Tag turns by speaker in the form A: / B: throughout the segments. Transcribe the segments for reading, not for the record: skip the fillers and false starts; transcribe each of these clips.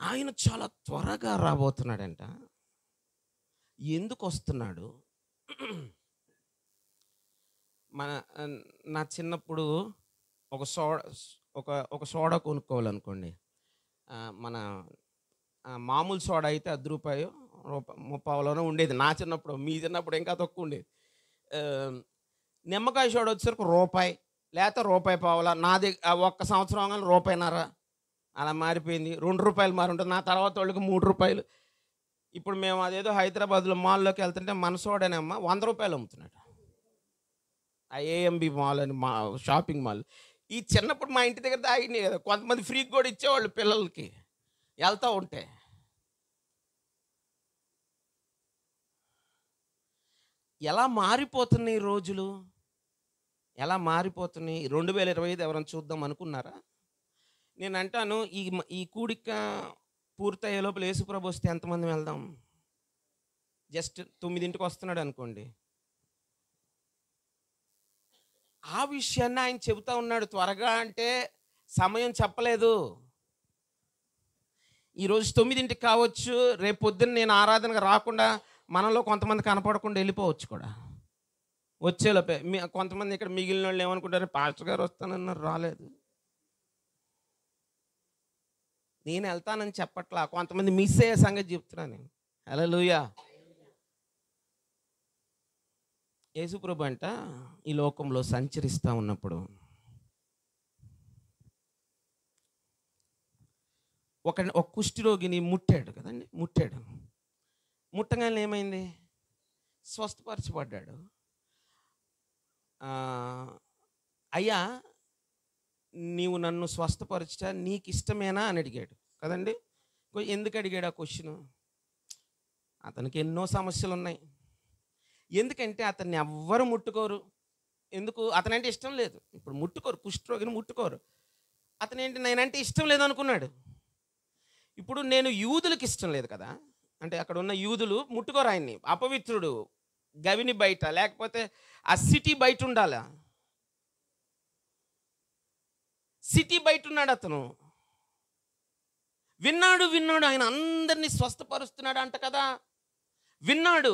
A: ఆయన చాలా త్వరగా రాబోతున్నాడంట. ఎందుకు వస్తున్నాడు? మన నా చిన్నప్పుడు ఒక సోడా ఒక సోడా కొనుక్కోవాలనుకోండి. మన మామూలు సోడా అయితే రూ. 10 ముప్పావులోనో ఉండేది. నా చిన్నప్పుడు, మీ చిన్నప్పుడు ఇంకా తక్కువ ఉండేది. నిమ్మకాయ సోడా వచ్చేసరికి రూపాయి, లేకపోతే రూపాయి పావలా. ఒక్క సంవత్సరం అవగానే రూపాయిన్నర అలా మారిపోయింది. రూ. 2 మారుంటుంది. నా తర్వాత వాళ్ళకి రూ. 3. ఇప్పుడు మేము అదేదో హైదరాబాద్లో మాల్లోకి వెళ్తుంటే మన సోడానేమ్మా రూ. 100 అమ్ముతున్నాడు. ఆ ఏఎంబి మాల్ అని షాపింగ్ మాల్. ఈ చిన్నప్పుడు మా ఇంటి దగ్గర తాగినాయి కదా, కొంతమంది ఫ్రీకి కూడా ఇచ్చేవాళ్ళు పిల్లలకి వెళ్తూ ఉంటే. ఎలా మారిపోతున్నాయి రోజులు, ఎలా మారిపోతున్నాయి. 2025 ఎవరైనా చూద్దాం అనుకున్నారా? నేను అంటాను, ఈ కూడిక పూర్తయ్యే లోపల యేసుప్రభు వస్తే ఎంతమంది వెళ్దాం? జస్ట్ 9ంటికి వస్తున్నాడు అనుకోండి. ఆ విషయాన్ని ఆయన చెబుతా ఉన్నాడు. త్వరగా అంటే సమయం చెప్పలేదు. ఈరోజు 9ంటికి కావచ్చు, రేపు పొద్దున్న నేను ఆరాధనకు రాకుండా మనలో కొంతమంది కనపడకుండా వెళ్ళిపోవచ్చు కూడా. వచ్చేలోపే కొంతమంది ఇక్కడ మిగిలిన వాళ్ళు ఏమనుకుంటారు, పాస్టర్ గారు వస్తానన్నారు రాలేదు. నేను వెళ్తానని చెప్పట్లా, కొంతమంది మిస్ అయ్యే సంగతి చెప్తున్నా నేను. హల్లెలూయా. యేసుప్రభు అంట ఈ లోకంలో సంచరిస్తూ ఉన్నప్పుడు ఒక కుష్ఠరోగిని ముట్టాడు కదండి. ముట్టగానే ఏమైంది? స్వస్థపరచబడ్డాడు. అయ్యా, నీవు నన్ను స్వస్థపరచుట నీకు ఇష్టమేనా అని అడిగాడు కదండి. ఎందుకు అడిగాడు ఆ క్వశ్చను? అతనికి ఎన్నో సమస్యలు ఉన్నాయి. ఎందుకంటే అతన్ని ఎవ్వరు ముట్టుకోరు. ఎందుకు? అతనంటే ఇష్టం లేదు. ఇప్పుడు ముట్టుకోరు, కుష్ఠరోగిని ముట్టుకోరు. అతనేంటి, నేనంటే ఇష్టం లేదు అనుకున్నాడు. ఇప్పుడు నేను యూదులకు ఇష్టం లేదు కదా, అంటే అక్కడ ఉన్న యూదులు ముట్టుకోరు ఆయన్ని. అపవిత్రుడు, గవిని బయట, లేకపోతే ఆ సిటీ బయట ఉండాలా. సిటీ బయట ఉన్నాడు అతను. విన్నాడు ఆయన అందరినీ స్వస్థపరుస్తున్నాడు అంట కదా. విన్నాడు.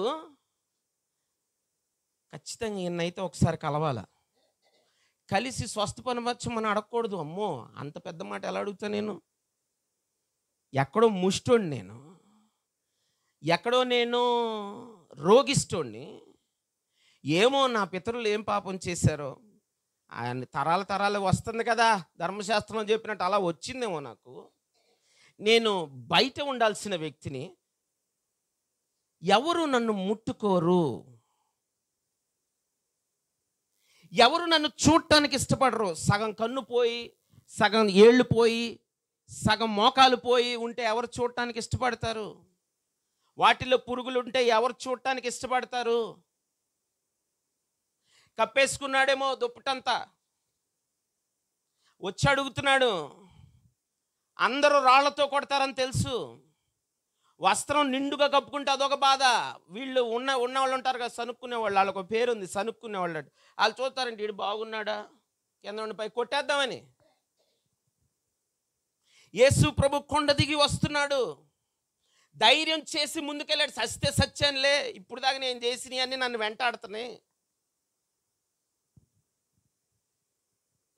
A: ఖచ్చితంగా ఈయనైతే ఒకసారి కలవాలా, కలిసి స్వస్థపరచమని అడగకూడదు. అమ్మో, అంత పెద్ద మాట ఎలా అడుగుతా నేను? ఎక్కడో ముష్టోడిని నేను, ఎక్కడో నేను రోగిష్టోడిని. ఏమో నా పితరులు ఏం పాపం చేశారో, ఆయన తరాలు వస్తుంది కదా, ధర్మశాస్త్రం చెప్పినట్టు అలా వచ్చిందేమో నాకు. నేను బయట ఉండాల్సిన వ్యక్తిని, ఎవరు నన్ను ముట్టుకోరు, ఎవరు నన్ను చూడటానికి ఇష్టపడరు. సగం కన్ను పోయి, సగం ఏళ్ళు పోయి, సగం మోకాలు పోయి ఉంటే ఎవరు చూడటానికి ఇష్టపడతారు? వాటిలో పురుగులు ఉంటే ఎవరు చూడటానికి ఇష్టపడతారు? కప్పేసుకున్నాడేమో దుప్పటంతా, వచ్చి అడుగుతున్నాడు. అందరూ రాళ్లతో కొడతారని తెలుసు. వస్త్రం నిండుగా కప్పుకుంటే అదొక బాధ. వీళ్ళు ఉన్నవాళ్ళు ఉంటారు కదా, సనుక్కునేవాళ్ళు. వాళ్ళకు పేరు ఉంది, సనుక్కునేవాళ్ళు. వాళ్ళు చూస్తారంటే వీడు బాగున్నాడా, కింద ఉండి పై కొట్టేద్దామని. యేసు ప్రభు కొండ దిగి వస్తున్నాడు. ధైర్యం చేసి ముందుకెళ్ళాడు. సస్తే సత్యాన్లే, ఇప్పుడు దాకా నేను చేసినవి అన్నీ నన్ను వెంటాడుతున్నాయి.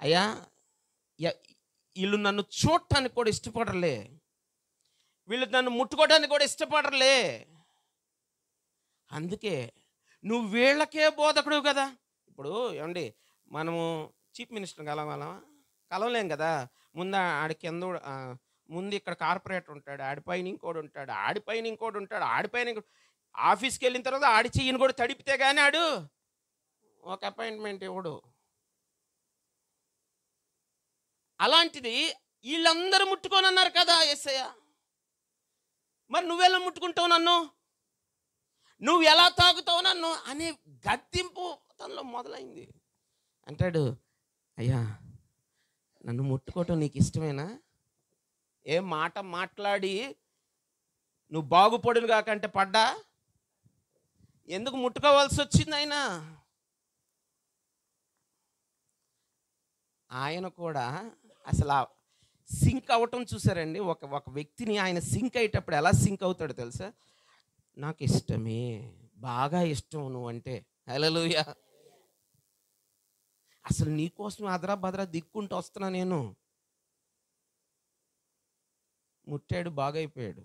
A: అయ్యా, వీళ్ళు నన్ను చూడటానికి కూడా ఇష్టపడలే, వీళ్ళు నన్ను ముట్టుకోవడానికి కూడా ఇష్టపడలే. అందుకే నువ్వు వీళ్ళకే బోధకుడు కదా. ఇప్పుడు ఏమండి, మనము చీఫ్ మినిస్టర్ కలవలేం కదా. ఆడి కింద ముందు ఇక్కడ కార్పొరేటర్ ఉంటాడు, ఆడిపైన ఇంకోడు ఉంటాడు, ఆడిపైన ఇంకోటి ఉంటాడు, ఆడిపైన ఆఫీస్కి వెళ్ళిన తర్వాత ఆడి చెయ్యిని కూడా తడిపితే కానీ ఆడు ఒక అపాయింట్మెంట్ ఇవ్వడు. అలాంటిది వీళ్ళందరూ ముట్టుకోనన్నారు కదా యేసయ్య. మరి నువ్వెలా ముట్టుకుంటావు నన్ను, నువ్వు ఎలా తాగుతావు నన్ను అనే గద్దింపు తనలో మొదలైంది. అంటాడు, అయ్యా, నన్ను ముట్టుకోవటం నీకు ఇష్టమేనా? ఏ మాట మాట్లాడి నువ్వు బాగుపడును కాకంటే పడ్డా, ఎందుకు ముట్టుకోవాల్సి వచ్చింది? ఆయన కూడా అసలు సింక్ అవ్వటం చూసారండి. ఒక ఒక వ్యక్తిని ఆయన సింక్ అయ్యేటప్పుడు ఎలా సింక్ అవుతాడో తెలుసా? నాకు ఇష్టమే, బాగా ఇష్టం నువ్వంటే. హల్లెలూయా. అసలు నీకోసం అదరా బదరా దిక్కుంటూ వస్తున్నా నేను. ముట్టాడు, బాగైపోయాడు.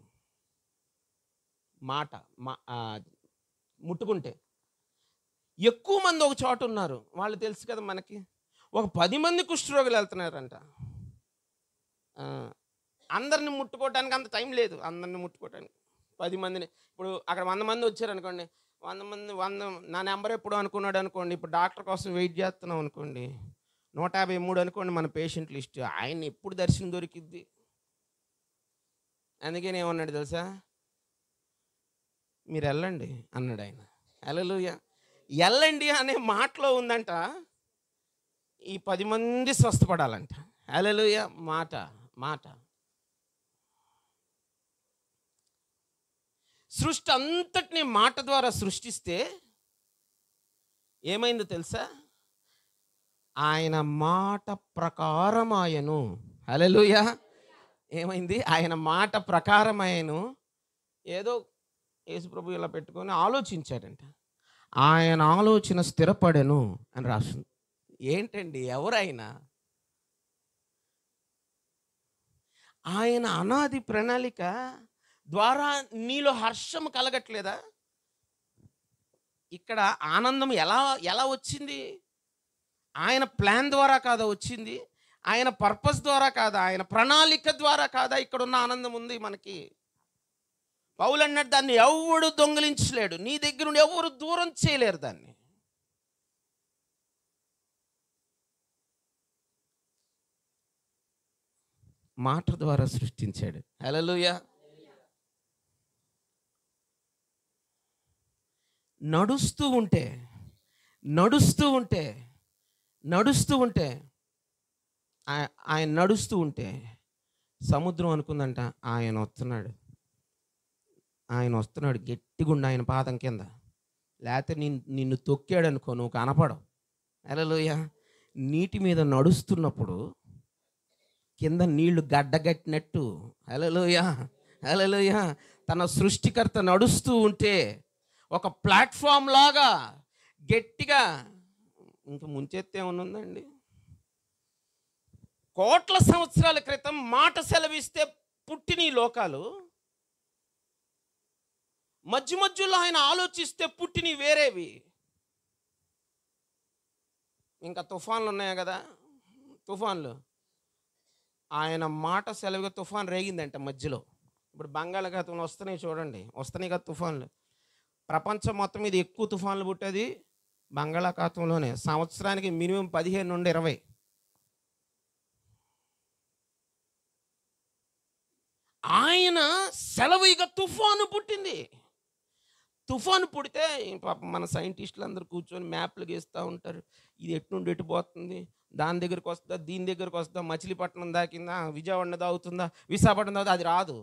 A: మాట ముట్టుకుంటే ఎక్కువ మంది ఒక చోట ఉన్నారు. వాళ్ళు తెలుసు కదా మనకి. ఒక 10 మంది కుష్ఠరోగులు వెళ్తున్నారంట. అందరిని ముట్టుకోవడానికి అంత టైం లేదు. అందరిని ముట్టుకోవడానికి 10 మందిని. ఇప్పుడు అక్కడ 100 మంది వచ్చారనుకోండి, 100 నా నెంబర్ ఎప్పుడు అనుకున్నాడు అనుకోండి. ఇప్పుడు డాక్టర్ కోసం వెయిట్ చేస్తున్నాం అనుకోండి, 153 అనుకోండి మన పేషెంట్ లిస్ట్. ఆయన ఎప్పుడు దర్శనం దొరికిద్ది. అందుకని ఏమన్నాడు తెలుసా? మీరు వెళ్ళండి అన్నాడు ఆయన. హల్లెలూయా. వెళ్ళండి అనే మాటలో ఉందంట ఈ 10 మంది స్వస్థపడాలంట. హల్లెలూయా. మాట మాట. సృష్టి అంతటిని మాట ద్వారా సృష్టిస్తే ఏమైందో తెలుసా? ఆయన మాట ప్రకారం ఆయను. హల్లెలూయా. ఏమైంది? ఆయన మాట ప్రకారం ఆయను. ఏదో యేసుప్రభు ఇలా పెట్టుకొని ఆలోచించాడంట. ఆయన ఆలోచన స్థిరపడెను అని రాస్తుంది. ఏంటండి ఎవరైనా? ఆయన అనాది ప్రణాళిక ద్వారా నీలో హర్షం కలగట్లేదా? ఇక్కడ ఆనందం ఎలా ఎలా వచ్చింది? ఆయన ప్లాన్ ద్వారా కాదా వచ్చింది? ఆయన పర్పస్ ద్వారా కాదా? ఆయన ప్రణాళిక ద్వారా కాదా ఇక్కడున్న ఆనందం ఉంది మనకి? పౌలు అన్నట్టు దాన్ని ఎవడు దొంగిలించలేడు. నీ దగ్గర నుండి ఎవరు దూరం చేయలేరు దాన్ని. మాట ద్వారా సృష్టించాడు. హల్లెలూయా. నడుస్తూ ఉంటే ఆయన నడుస్తూ ఉంటే సముద్రం అనుకుందంట ఆయన వస్తున్నాడు గట్టిగుండి ఆయన పాదం కింద. లేకపోతే నిన్ను తొక్కాడు అనుకో, నువ్వు కనపడవు. హల్లెలూయా. నీటి మీద నడుస్తున్నప్పుడు కింద నీళ్లు గడ్డగట్టినట్టు, హల్లెలూయా హల్లెలూయా, తన సృష్టికర్త నడుస్తూ ఉంటే ఒక ప్లాట్ఫామ్ లాగా గట్టిగా ఇంక ముంచెత్తే ఉందండి. కోట్ల సంవత్సరాల క్రితం మాట సెలవిస్తే పుట్టిన ఈ లోకాలు, మధ్యలో ఆయన ఆలోచిస్తే పుట్టిన వేరేవి. ఇంకా తుఫాన్లు ఉన్నాయా కదా, తుఫాన్లు. ఆయన మాట సెలవుగా తుఫాన్ రేగిందంట మధ్యలో. ఇప్పుడు బంగాళాఖాతంలో వస్తున్నాయి చూడండి, వస్తున్నాయి కదా తుఫాన్లు. ప్రపంచం మొత్తం మీద ఎక్కువ తుఫాన్లు పుట్టేది బంగాళాఖాతంలోనే. సంవత్సరానికి మినిమం 15 నుండి 20. ఆయన సెలవుగా తుఫాను పుట్టింది. తుఫాను పుడితే పాపం మన సైంటిస్టులు అందరూ కూర్చొని మ్యాప్లు గీస్తూ ఉంటారు. ఇది ఎటు నుండి ఎటు పోతుంది, దాని దగ్గరికి వస్తుందా, దీని దగ్గరికి వస్తుందా, మచిలీపట్నం దాకిందా, విజయవాడ దాగుతుందా, విశాఖపట్నం దాగుతుందా. అది రాదు.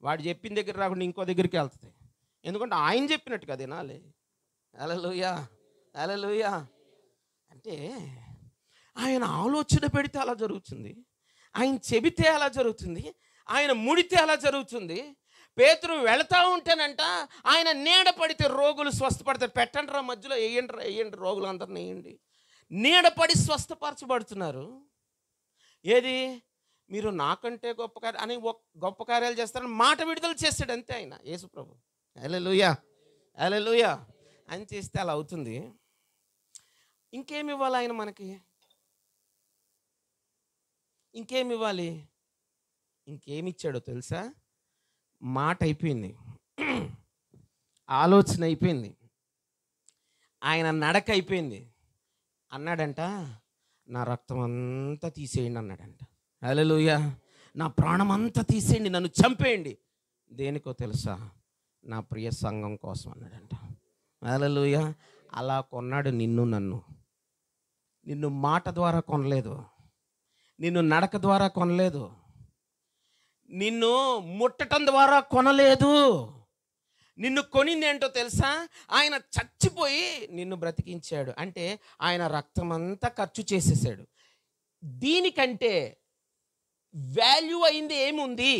A: వాడు చెప్పిన దగ్గర రాకుండా ఇంకో దగ్గరికి వెళ్తుంది. ఎందుకంటే ఆయన చెప్పినట్టు కదా వినాలి. హల్లెలూయా హల్లెలూయా. అంటే ఆయన ఆలోచన పెడితే అలా జరుగుతుంది, ఆయన చెబితే అలా జరుగుతుంది, ఆయన ముడితే అలా జరుగుతుంది. పేతురు వెళతా ఉంటేనంట ఆయన నీడ పడితే రోగులు స్వస్థపడతారు. పెట్టండి రా మధ్యలో, వేయండి రోగులు అందరిని వేయండి. నీడపడి స్వస్థపరచబడుతున్నారు. ఏది? మీరు నాకంటే గొప్ప కార్యాలు చేస్తారని మాట విడుదల చేస్తాడు అంతే ఆయన యేసుప్రభు. హల్లెలూయా హల్లెలూయా అని చేస్తే అలా అవుతుంది. ఇంకేమి ఇవ్వాలి ఆయన మనకి? ఇంకేమి ఇవ్వాలి? ఇంకేమి ఇచ్చాడో తెలుసా? మాట అయిపోయింది, ఆలోచన అయిపోయింది, ఆయన నడక అయిపోయింది. అన్నాడంట, నా రక్తం అంతా తీసేయండి అన్నాడంట. హల్లెలూయా. నా ప్రాణం అంతా తీసేయండి, నన్ను చంపేయండి. దేనికో తెలుసా? నా ప్రియ సంఘం కోసం అన్నాడంట. హల్లెలూయా. అలా కొన్నాడు నిన్ను నన్ను. నిన్ను మాట ద్వారా కొనలేదు, నిన్ను నడక ద్వారా కొనలేదు, నిన్ను ముట్టడం ద్వారా కొనలేదు. నిన్ను కొనింది ఏంటో తెలుసా? ఆయన చచ్చిపోయి నిన్ను బ్రతికించాడు. అంటే ఆయన రక్తం అంతా ఖర్చు చేసేసాడు. దీనికంటే వాల్యూ అయింది ఏముంది?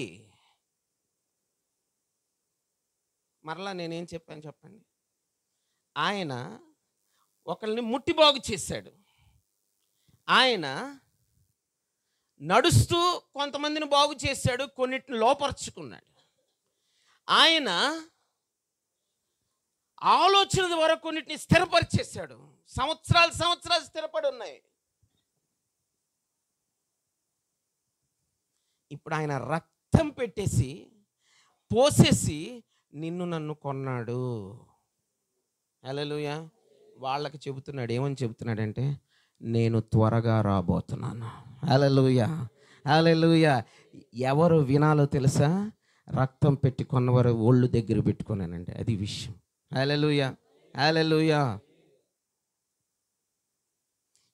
A: మరలా నేనేం చెప్పాను చెప్పండి? ఆయన ఒకళ్ళని ముట్టి బాగు చేశాడు. ఆయన నడుస్తూ కొంతమందిని బాగు చేశాడు, కొన్నిటిని లోపరుచుకున్నాడు. ఆయన ఆలోచన ద్వారా కొన్నిటిని స్థిరపరిచేశాడు. సంవత్సరాలు స్థిరపడి ఉన్నాయి. ఇప్పుడు ఆయన రక్తం పెట్టేసి పోసేసి నిన్ను నన్ను కొన్నాడు. హల్లెలూయా. వాళ్ళకి చెబుతున్నాడు, ఏమని చెబుతున్నాడంటే, నేను త్వరగా రాబోతున్నాను. హల్లెలూయా, హల్లెలూయా. ఎవరు వినాలో తెలుసా? రక్తం పెట్టి కొన్నవారు ఒళ్ళు దగ్గర పెట్టుకున్నానండి, అది విషయం. హల్లెలూయా, హల్లెలూయా.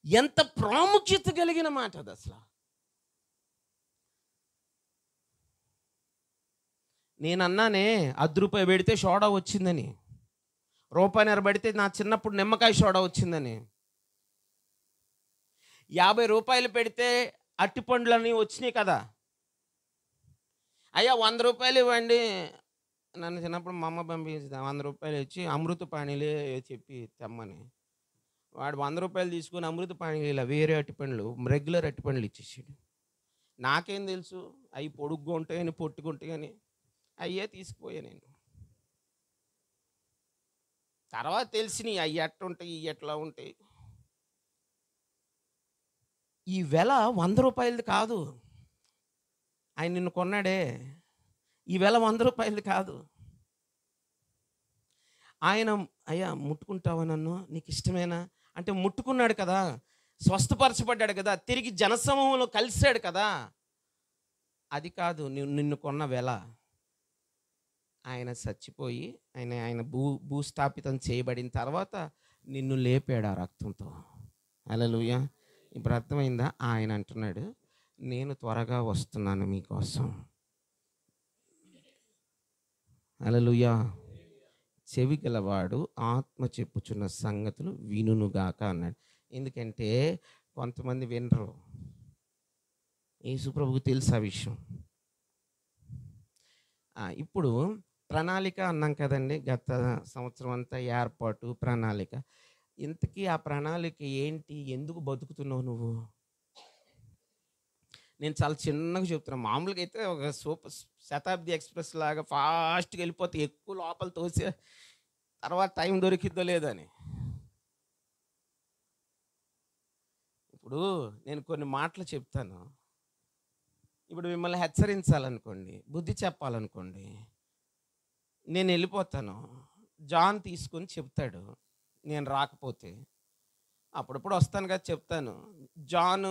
A: ఎంత ప్రాముఖ్యత కలిగిన మాట అది అసలు. నేను అన్నానే, ₹10 పెడితే సోడా వచ్చిందని, ₹1.5 పెడితే నా చిన్నప్పుడు నిమ్మకాయ సోడా వచ్చిందని, ₹50 పెడితే అట్టిపండ్లని వచ్చినాయి కదా. అయ్యా ₹100 ఇవ్వండి, నన్ను చిన్నప్పుడు మా అమ్మ పంపించింది, ₹100 ఇచ్చి అమృతపాణిలే చెప్పి తెమ్మని. వాడు ₹100 తీసుకొని అమృతపాణిలా వేరే అట్టిపండ్లు, రెగ్యులర్ అట్టిపండ్లు ఇచ్చేసాడు. నాకేం తెలుసు అవి పొడుగ్గా ఉంటాయని పొట్టుకుంటాయని, అయ్యే తీసుకుపోయా నేను. తర్వాత తెలిసినాయి అవి ఎట్లా ఉంటాయి, ఇవి ఎట్లా ఉంటాయి. ఈ వెల ₹100 కాదు. ఆయన నిన్ను కొన్నాడే, ఈ వెల ₹100 కాదు. ఆయన, అయ్యా ముట్టుకుంటావా నన్ను, నీకు ఇష్టమేనా అంటే ముట్టుకున్నాడు కదా, స్వస్థపరచబడ్డాడు కదా, తిరిగి జనసమూహంలో కలిశాడు కదా. అది కాదు నిన్ను కొన్న వెల. ఆయన చచ్చిపోయి ఆయన భూస్థాపితం చేయబడిన తర్వాత నిన్ను లేపాడు ఆ రక్తంతో. హల్లెలూయా. ఇప్పుడు అర్థమైందా? ఆయన అంటున్నాడు, నేను త్వరగా వస్తున్నాను మీకోసం. హల్లెలూయా. చెవి గలవాడు ఆత్మ చెప్పుచున్న సంగతులు వినుగాక అన్నాడు. ఎందుకంటే కొంతమంది వినరు. యేసుప్రభువుకు తెలుసు ఆ విషయం. ఇప్పుడు ప్రణాళిక అన్నాం కదండి, గత సంవత్సరం అంతా ఏర్పాటు ప్రణాళిక. ఇంతకీ ఆ ప్రణాళిక ఏంటి? ఎందుకు బతుకుతున్నావు నువ్వు? నేను చాలా చిన్నగా చెప్తున్నాను. మామూలుగా అయితే ఒక సూపర్ శతాబ్ది ఎక్స్ప్రెస్ లాగా ఫాస్ట్గా వెళ్ళిపోతే ఎక్కువ లోపల తోసే తర్వాత టైం దొరికిద్దో లేదని. ఇప్పుడు నేను కొన్ని మాటలు చెప్తాను. ఇప్పుడు మిమ్మల్ని హెచ్చరించాలనుకోండి, బుద్ధి చెప్పాలనుకోండి, నేను వెళ్ళిపోతాను. జాన్ తీసుకొని చెప్తాడు, నేను రాకపోతే. అప్పుడప్పుడు వస్తాను కదా, చెప్తాను. జాన్,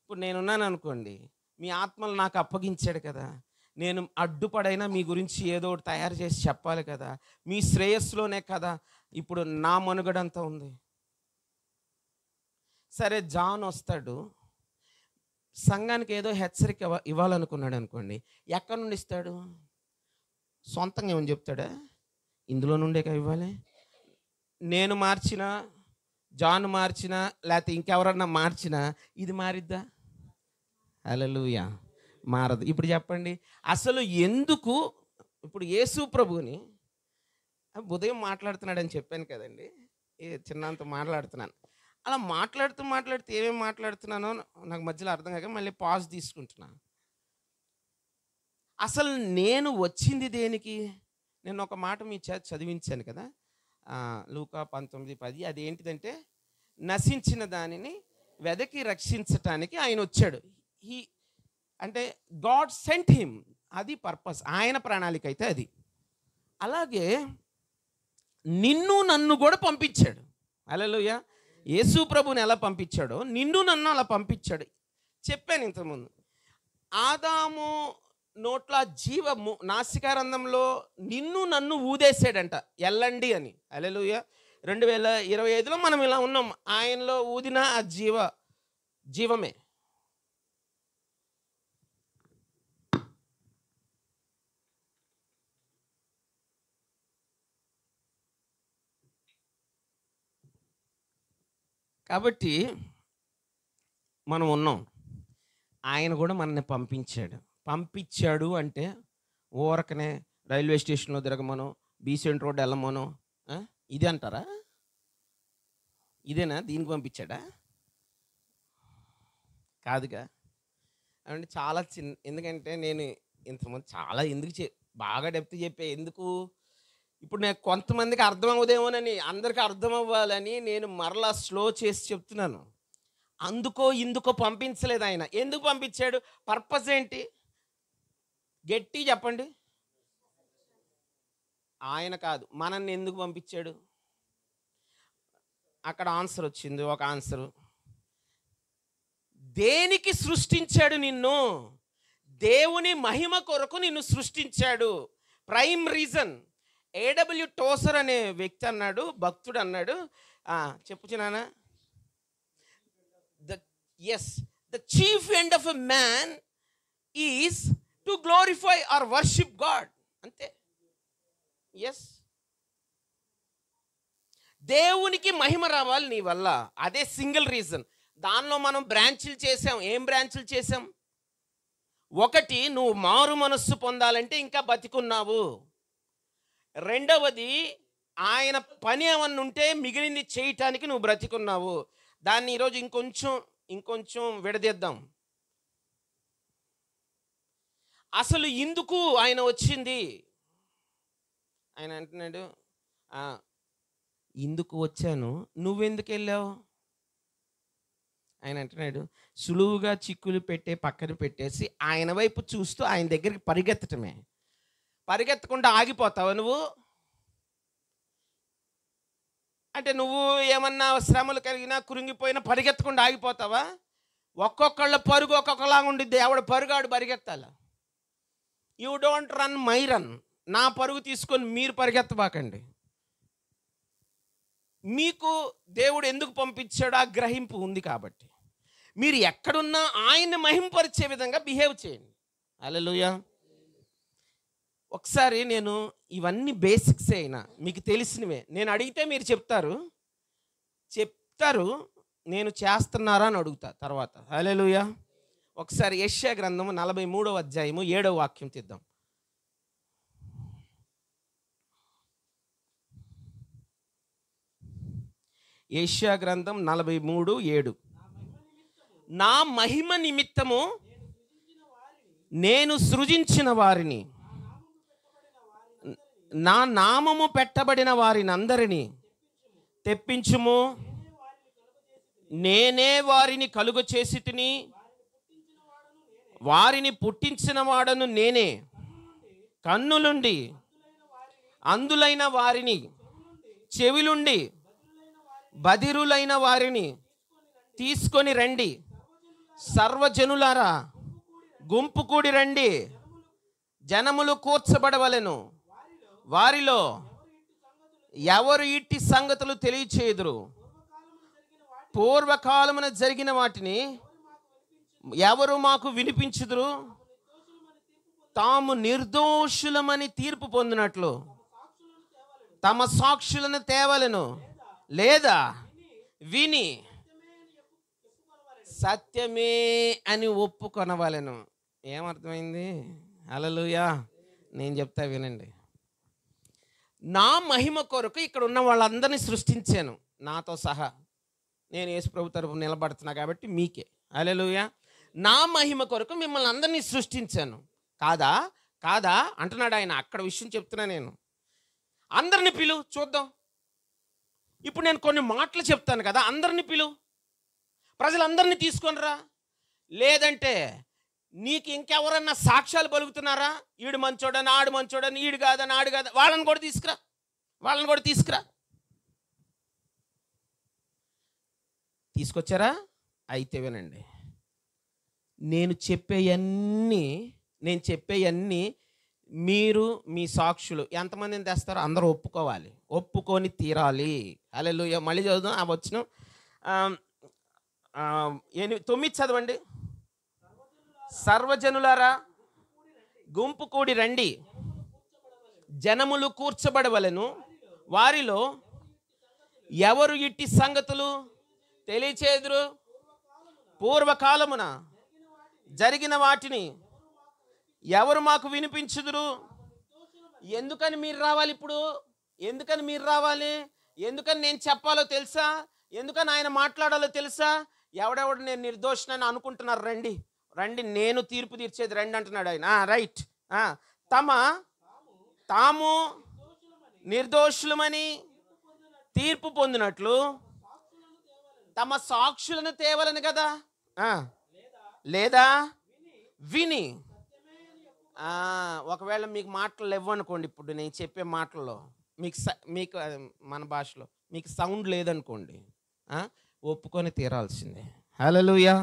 A: ఇప్పుడు నేనున్నాను అనుకోండి, మీ ఆత్మలు నాకు అప్పగించాడు కదా, నేను అడ్డుపడైనా మీ గురించి ఏదో ఒకటి తయారు చేసి చెప్పాలి కదా. మీ శ్రేయస్సులోనే కదా ఇప్పుడు నా మనుగడంతా ఉంది. సరే, జాన్ వస్తాడు, సంఘానికి ఏదో హెచ్చరిక ఇవ్వాలనుకున్నాడు అనుకోండి, ఎక్కడి నుండి ఇస్తాడు? సొంతంగా ఏమని చెప్తాడా? ఇందులో నుండే ఇవ్వాలి. నేను మార్చినా, జాన్ మార్చినా, లేకపోతే ఇంకెవరన్నా మార్చినా ఇది మారిద్దా? హల్లెలూయా, మారదు. ఇప్పుడు చెప్పండి, అసలు ఎందుకు ఇప్పుడు యేసు ప్రభువుని ఉదయం మాట్లాడుతున్నాడని చెప్పాను కదండి, చిన్నంత మాట్లాడుతున్నాను. అలా మాట్లాడుతూ ఏమేమి మాట్లాడుతున్నానో నాకు మధ్యలో అర్థం కాక మళ్ళీ పాజ్ తీసుకుంటున్నాను. అసలు నేను వచ్చింది దేనికి? నేను ఒక మాట మీ చేత చదివించాను కదా, లూకా 19:10. అదేంటిదంటే, నశించిన దానిని వెదకి రక్షించటానికి ఆయన వచ్చాడు. అంటే గాడ్ సెంట్ హిమ్, అది పర్పస్, ఆయన ప్రణాళిక అయితే అది. అలాగే నిన్ను నన్ను కూడా పంపించాడు. హల్లెలూయా. యేసు ప్రభుని ఎలా పంపించాడో నిన్ను నన్ను అలా పంపించాడు. చెప్పాను ఇంతకుముందు, ఆదాము నోట్ల నాసికారంధంలో నిన్ను నన్ను ఊదేశాడంట, ఎల్లండి అని. హల్లెలూయా. 2025లో మనం ఇలా ఉన్నాం. ఆయనలో ఊదిన ఆ జీవమే. కాబట్టి మనం ఉన్నాం. ఆయన కూడా మనల్ని పంపించాడు అంటే ఊరకనే రైల్వే స్టేషన్లో తిరగమనో బీసెంట్ రోడ్ వెళ్ళమనో ఇది అంటారా? ఇదేనా దీనికి పంపించాడా? కాదుగా. అంటే చాలా ఎందుకంటే నేను ఇంతకుముందు చాలా బాగా డెప్త్ చెప్పే ఎందుకు ఇప్పుడు నేను కొంతమందికి అర్థం అవ్వదేమోనని, అందరికీ అర్థం అవ్వాలని నేను మరలా స్లో చేసి చెప్తున్నాను. ఇందుకో పంపించలేదు ఆయన. ఎందుకు పంపించాడు? పర్పస్ ఏంటి? గట్టి చెప్పండి. ఆయన కాదు, మనల్ని ఎందుకు పంపించాడు? అక్కడ ఆన్సర్ వచ్చింది, ఒక ఆన్సరు. దేనికి సృష్టించాడు నిన్ను? దేవుని మహిమ కొరకు నిన్ను సృష్టించాడు. Prime reason. ఏడబ్ల్యూ టోసర్ అనే వ్యక్తి అన్నాడు, భక్తుడు అన్నాడు, చెప్పుచున్నానా, the chief end of a man is to glorify or worship God. అంతే. ఎస్, దేవునికి మహిమ రావాలి నీ వల్ల. అదే సింగిల్ రీజన్. దానిలో మనం బ్రాంచ్లు చేసాం. ఏం బ్రాంచ్లు చేసాం? ఒకటి, నువ్వు మారు మనస్సు పొందాలంటే ఇంకా బతికున్నావు. రెండవది, ఆయన పని ఏమన్నా ఉంటే మిగిలింది చేయటానికి నువ్వు బ్రతికున్నావు. దాన్ని ఈరోజు ఇంకొంచెం విడదీద్దాం. అసలు ఎందుకు ఆయన వచ్చింది? ఆయన అంటున్నాడు, ఇందుకు వచ్చాను, నువ్వెందుకు వెళ్ళావు? ఆయన అంటున్నాడు, సులువుగా చిక్కులు పక్కన పెట్టేసి ఆయన వైపు చూస్తూ ఆయన దగ్గరికి పరిగెత్తటమే. పరిగెత్తకుండా ఆగిపోతావా నువ్వు? అంటే నువ్వు ఏమన్నా శ్రమలు కలిగినా కురింగిపోయినా పరిగెత్తకుండా ఆగిపోతావా? ఒక్కొక్కళ్ళ పరుగు ఒక్కొక్కలాగా ఉండిద్ది. ఎవడ పరుగాడు పరిగెత్తాల. You don't run my run. నా పరుగు తీసుకొని మీరు పరిగెత్తబాకండి. మీకు దేవుడు ఎందుకు పంపించాడో ఆ గ్రహింపు ఉంది కాబట్టి మీరు ఎక్కడున్నా ఆయన్ని మహింపరిచే విధంగా బిహేవ్ చేయండి. హల్లెలూయా. ఒకసారి నేను ఇవన్నీ బేసిక్సే అయినా మీకు తెలిసినవే నేను అడిగితే మీరు చెప్తారు, నేను చేస్తున్నారా అని అడుగుతా తర్వాత. హల్లెలూయా. ఒకసారి యెషయా గ్రంథము 43వ అధ్యాయము 7వ వాక్యం తీద్దాం. యెషయా గ్రంథం 43:7. నా మహిమ నిమిత్తము నేను సృజించిన వారిని, నా నామము పెట్టబడిన వారిని అందరినీ తెప్పించుము. నేనే వారిని కలుగ చేసి తిని, వారిని పుట్టించిన వాడను నేనే. కన్నులుండి అందులైన వారిని, చెవిలుండి బధిరులైన వారిని తీసుకొని రండి. సర్వజనులారా గుంపు కూడి రండి. జనములు కూర్చబడవలెను. వారిలో ఎవరు ఇట్టి సంగతులు తెలియచేయుదురు? పూర్వకాలమున జరిగిన వాటిని ఎవరు మాకు వినిపించుదురు? తాము నిర్దోషులమని తీర్పు పొందినట్లు తమ సాక్షులను తేవలెను, లేదా విని సత్యమే అని ఒప్పుకొనవలెను. ఏమర్థమైంది? హల్లెలూయా. నేను చెప్తా వినండి. నా మహిమ కొరకు ఇక్కడ ఉన్న వాళ్ళందరినీ సృష్టించాను, నాతో సహా. నేను యేసు ప్రభు తరపున నిలబడుతున్నా కాబట్టి మీకే. హల్లెలూయా. నా మహిమ కొరకు మిమ్మల్ని అందరినీ సృష్టించాను. కాదా అంటున్నాడు ఆయన. అక్కడ విషయం చెప్తున్నా నేను. అందరిని పిలు చూద్దాం. ఇప్పుడు నేను కొన్ని మాటలు చెప్తాను కదా, అందరిని పిలు, ప్రజలందరినీ తీసుకొనిరా. లేదంటే నీకు ఇంకెవరన్నా సాక్ష్యాలు పలుకుతున్నారా? ఈడు మంచోడని, ఆడు మంచోడని, ఈడు కాదని, ఆడు కాదని, వాళ్ళని కూడా తీసుకురా. తీసుకొచ్చారా? అయితే వినండి. నేను చెప్పేయన్నీ మీరు మీ సాక్షులు ఎంతమందిని తెస్తారో అందరూ ఒప్పుకోవాలి, ఒప్పుకొని తీరాలి. హల్లెలూయా. మళ్ళీ చదువుదాం ఆ వచనం. 9 చదవండి. సర్వజనులారా గుంపు కూడి రండి. జనములు కూర్చబడవలెను. వారిలో ఎవరు ఇట్టి సంగతులు తెలియచేదురు? పూర్వకాలమున జరిగిన వాటిని ఎవరు మాకు వినిపించుదురు? ఎందుకని మీరు రావాలి ఇప్పుడు? ఎందుకని మీరు రావాలి? ఎందుకని నేను చెప్పాలో తెలుసా? ఎందుకని ఆయన మాట్లాడాలో తెలుసా? ఎవడెవడు నేను నిర్దోషినని అనుకుంటున్నారు, రండి రండి, నేను తీర్పు తీర్చేది రండి అంటున్నాడు ఆయన. రైట్. తాము నిర్దోషులమని తీర్పు పొందినట్లు తమ సాక్షులను తేవలని కదా. లేదా విని, ఒకవేళ మీకు మాటలు ఇవ్వనుకోండి, ఇప్పుడు నేను చెప్పే మాటల్లో మీకు మన భాషలో మీకు సౌండ్ లేదనుకోండి, ఒప్పుకొని తీరాల్సిందే. హల్లెలూయా,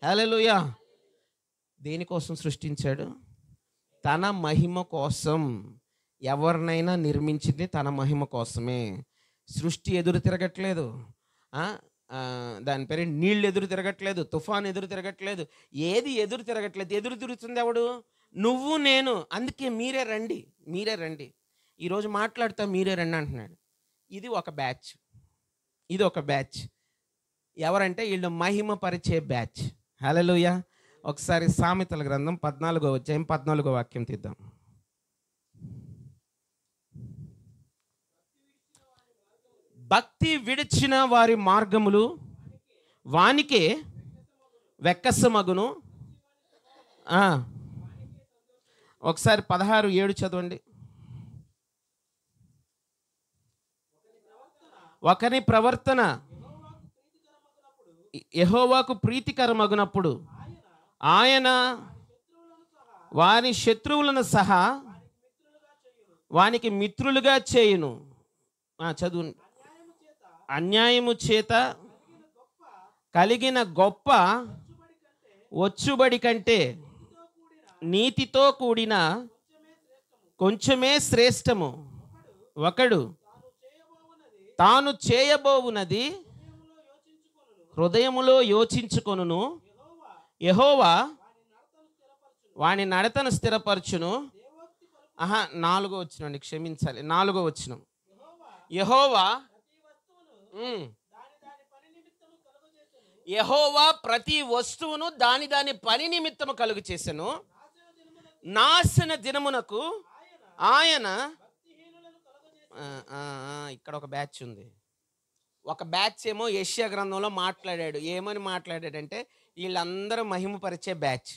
A: హల్లెలూయా. దేనికోసం సృష్టించాడు? తన మహిమ కోసం. ఎవరినైనా నిర్మించింది తన మహిమ కోసమే. సృష్టి ఎదురు తిరగట్లేదు, దాని పేరు నీళ్ళు ఎదురు తిరగట్లేదు, తుఫాన్ ఎదురు తిరగట్లేదు, ఏది ఎదురు తిరగట్లేదు. ఎదురు తిరుగుతుంది ఎవడు? నువ్వు, నేను. అందుకే మీరే రండి, మీరే రండి, ఈరోజు మాట్లాడుతా మీరే రండి అంటున్నాడు. ఇది ఒక బ్యాచ్, ఇది ఒక బ్యాచ్. ఎవరంటే వీళ్ళు మహిమపరిచే బ్యాచ్. హల్లెలూయా. ఒకసారి సామెతల గ్రంథం 14వ అధ్యాయం 14వ వాక్యం తీద్దాం. భక్తి విడిచిన వారి మార్గములు వానికే వెక్కసమగును. ఒకసారి 16:7 చదవండి. ఒకని ప్రవర్తన యెహోవాకు ప్రీతికరమగునప్పుడు ఆయన వారి శత్రువులను సహా వానికి మిత్రులుగా చేయును. చదువు. అన్యాయము చేత కలిగిన గొప్ప వచ్చుబడి కంటే నీతితో కూడిన కొంచెమే శ్రేష్టము. ఒకడు తాను చేయబోవునది హృదయములో యోచించుకొనును, యెహోవా వాని నడతను స్థిరపరచును. 4వ వచనం, క్షమించాలి, 4వ వచనం. యెహోవా ప్రతి వస్తువును దాని దాని పని నిమిత్తము కలుగు చేసెను. నాశన దినమునకు ఆయన. ఇక్కడ ఒక బ్యాచ్ ఉంది. ఒక బ్యాచ్ ఏమో యెషయా గ్రంథంలో మాట్లాడాడు. ఏమని మాట్లాడాడంటే వీళ్ళందరూ మహిమపరిచే బ్యాచ్.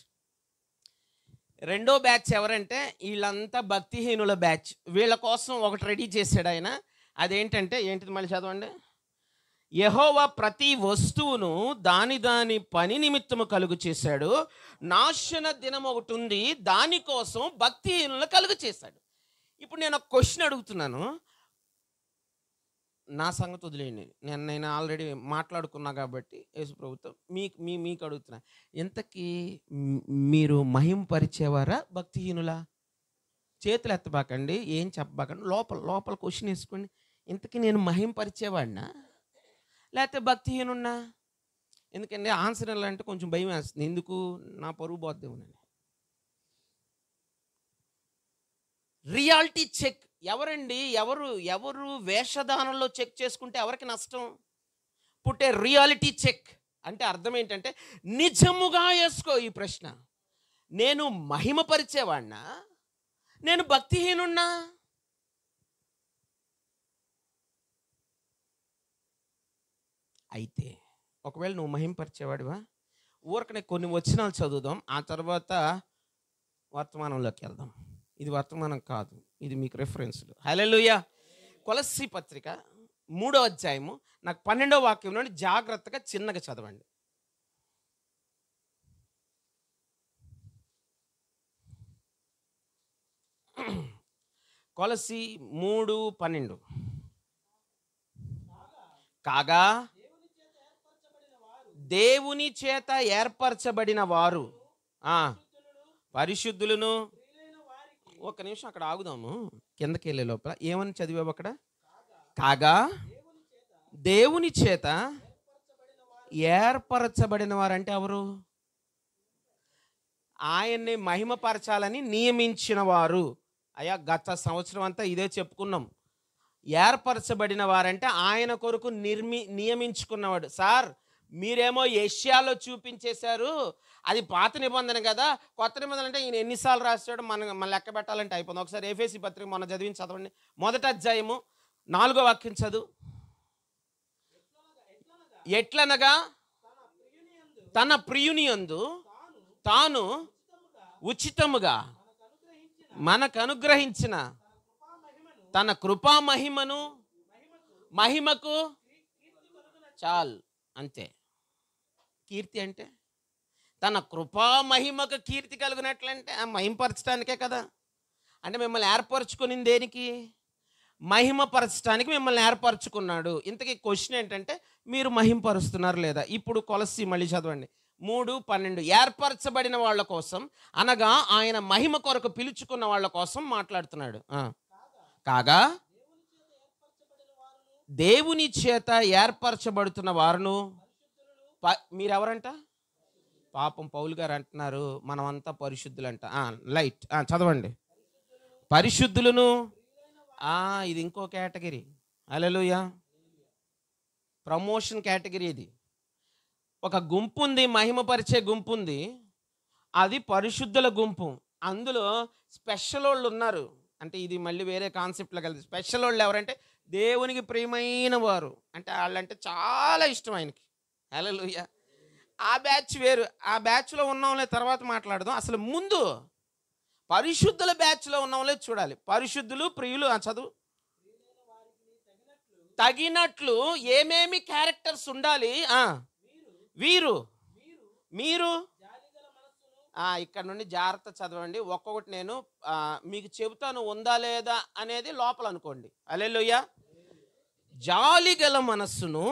A: రెండో బ్యాచ్ ఎవరంటే వీళ్ళంతా భక్తిహీనుల బ్యాచ్. వీళ్ళ కోసం ఒకటి రెడీ చేశాడు ఆయన. అదేంటంటే ఏంటిది? మళ్ళీ చదవండి. యెహోవా ప్రతి వస్తువును దాని దాని పని నిమిత్తము కలుగు చేశాడు. నాశన దినం ఒకటి ఉంది, దానికోసం భక్తిహీనులను కలుగు చేశాడు. ఇప్పుడు నేను ఒక క్వశ్చన్ అడుగుతున్నాను, నా సంగతి వదిలేయండి, నేను ఆల్రెడీ మాట్లాడుకున్నా కాబట్టి యేసు ప్రభుత్వం మీకు అడుగుతున్నా. ఎంతకీ మీరు మహింపరిచేవారా భక్తిహీనులా? చేతులు ఎత్తబాకండి, ఏం చెప్పబాకండి, లోపల క్వశ్చన్ వేసుకోండి. ఇంతకీ నేను మహింపరిచేవాడినా లేకపోతే భక్తిహీనున్నా? ఎందుకంటే ఆన్సర్ అంటే కొంచెం భయం వేస్తుంది. ఎందుకు? నా పరువు పోద్దేమోనని. Reality check. ఎవరండి? ఎవరు వేషధానంలో చెక్ చేసుకుంటే ఎవరికి నష్టం? పుట్టే రియాలిటీ చెక్ అంటే అర్థం ఏంటంటే నిజముగా వేసుకో ఈ ప్రశ్న. నేను మహిమపరిచేవాడినా, నేను భక్తిహీనున్నా? అయితే ఒకవేళ నువ్వు మహిమపరిచేవాడివా, ఊరకనే కొన్ని వచనాలు చదువుదాం, ఆ తర్వాత వర్తమానంలోకి వెళ్దాం. ఇది వర్తమానం కాదు, ఇది మీకు రెఫరెన్స్లు. హల్లెలూయా. కొలస్సీ పత్రిక 3వ అధ్యాయము నాకు 12వ వాక్యం నుండి జాగ్రత్తగా చిన్నగా చదవండి. కొలస్సీ 3:12. కాగా దేవుని చేత ఏర్పరచబడిన వారు పరిశుద్ధులను. ఒక నిమిషం అక్కడ ఆగుదాము, కిందకి వెళ్ళే లోపల ఏమని చదివావు అక్కడ? కాగా దేవుని చేత ఏర్పరచబడిన వారు అంటే ఎవరు? ఆయన్ని మహిమపరచాలని నియమించిన వారు. అయ్యా గత సంవత్సరం అంతా ఇదే చెప్పుకున్నాం. ఏర్పరచబడిన వారంటే ఆయన కొరకు నియమించుకున్నవాడు. సార్ మీరేమో యెషయాలో చూపించేశారు, అది పాత నిబంధన కదా, కొత్త నిబంధన అంటే ఈయన ఎన్నిసార్లు రాశాడు మన లెక్క పెట్టాలంటే అయిపోతుంది. ఒకసారి ఎఫెసీ పత్రిక మొన్న చదవండి, 1వ అధ్యాయము 4వ వాక్యం చదువు. ఎట్లనగా తన ప్రియుని యందు తాను ఉచితముగా మనకు అనుగ్రహించిన తన కృపా మహిమకు చాలు. అంతే. కీర్తి అంటే తన కృపా మహిమకు కీర్తి కలుగునట్లంటే మహిమపరచడానికే కదా. అంటే మిమ్మల్ని ఏర్పరచుకుని దేనికి? మహిమపరచడానికి మిమ్మల్ని ఏర్పరచుకున్నాడు. ఇంతకీ క్వశ్చన్ ఏంటంటే మీరు మహిమపరుస్తున్నారు లేదా? ఇప్పుడు కొలస్సీ మళ్ళీ చదవండి 3:12. ఏర్పరచబడిన వాళ్ళ కోసం అనగా ఆయన మహిమ కొరకు పిలుచుకున్న వాళ్ళ కోసం మాట్లాడుతున్నాడు. కాగా దేవుని చేత ఏర్పరచబడుతున్న వారును మీరెవరంట? పాపం పౌలు గారు అంటున్నారు మనమంతా పరిశుద్ధులంట. లైట్ చదవండి. పరిశుద్ధులను. ఇది ఇంకో కేటగిరీ. హల్లెలూయా. ప్రమోషన్ కేటగిరీ ఇది. ఒక గుంపు ఉంది, మహిమపరిచే గుంపు ఉంది, అది పరిశుద్ధుల గుంపు. అందులో స్పెషల్ వాళ్ళు ఉన్నారు. అంటే ఇది మళ్ళీ వేరే కాన్సెప్ట్లో కలిసి స్పెషల్ వాళ్ళు ఎవరంటే దేవునికి ప్రియమైన వారు. అంటే వాళ్ళంటే చాలా ఇష్టం ఆయనకి. హల్లెలూయా. ఆ బ్యాచ్ వేరు. ఆ బ్యాచ్లో ఉన్నవాళ్ళే తర్వాత మాట్లాడదాం. అసలు ముందు పరిశుద్ధుల బ్యాచ్లో ఉన్నవాళ్ళే చూడాలి. పరిశుద్ధులు ప్రియులు. చదువు. తగినట్లు ఏమేమి క్యారెక్టర్స్ ఉండాలి? వీరు మీరు ఇక్కడ నుండి జాగ్రత్త చదవండి. ఒక్కొక్కటి నేను మీకు చెబుతాను, ఉందా లేదా అనేది లోపల అనుకోండి. హల్లెలూయా. జాలి గల మనస్సును.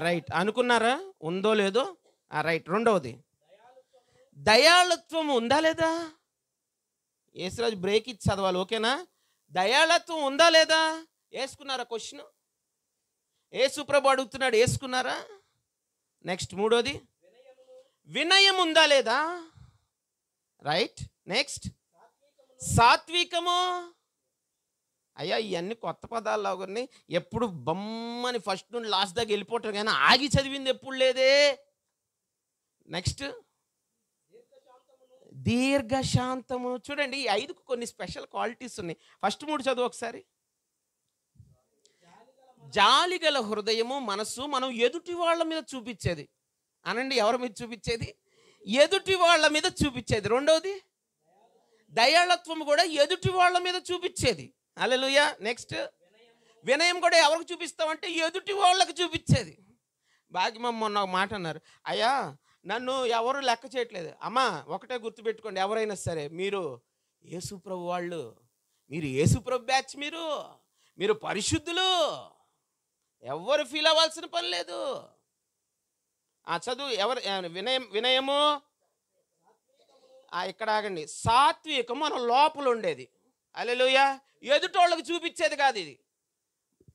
A: రైట్ అనుకున్నారా? ఉందో లేదో? రైట్. రెండవది దయాళుత్వం ఉందా లేదా? యేసురాజు బ్రేక్ ఇచ్చి చదవాలి, ఓకేనా? దయాళుత్వం ఉందా లేదా? వేసుకున్నారా? క్వశ్చన్ యేసుప్రభు అడుగుతున్నాడు, వేసుకున్నారా? నెక్స్ట్ మూడోది వినయం ఉందా లేదా? రైట్. నెక్స్ట్ సాత్వికము. అయ్యా ఇవన్నీ కొత్త పదాల్లో ఉన్నాయి. ఎప్పుడు బొమ్మని ఫస్ట్ నుండి లాస్ట్ దాకా వెళ్ళిపోవటం కానీ ఆగి చదివింది ఎప్పుడు లేదే. నెక్స్ట్ దీర్ఘశాంతము. చూడండి ఈ 5కు కొన్ని స్పెషల్ క్వాలిటీస్ ఉన్నాయి. ఫస్ట్ 3 చదువు ఒకసారి. జాలిగల హృదయము మనస్సు. మనం ఎదుటి వాళ్ళ మీద చూపించేది అనండి. ఎవరి మీద చూపించేది? ఎదుటి వాళ్ళ మీద చూపించేది. రెండవది దయాళత్వం కూడా ఎదుటి వాళ్ళ మీద చూపించేది. హల్లెలూయా. నెక్స్ట్ వినయం కూడా ఎవరికి చూపిస్తామంటే ఎదుటి వాళ్ళకి చూపించేది. భాగ్యమమ్మ మొన్న ఒక మాట అన్నారు, అయ్యా నన్ను ఎవరు లెక్క చేయట్లేదు. అమ్మా ఒకటే గుర్తుపెట్టుకోండి, ఎవరైనా సరే మీరు యేసుప్రభు వాళ్ళు, మీరు యేసుప్రభు బ్యాచ్, మీరు పరిశుద్ధులు, ఎవరు ఫీల్ అవ్వాల్సిన పని లేదు. చదువు. ఎవరు వినయము. ఇక్కడ ఆగండి. సాత్వికం మన లోపల ఉండేది. హల్లెలూయా. ఎదుటోళ్ళకి చూపించేది కాదు ఇది.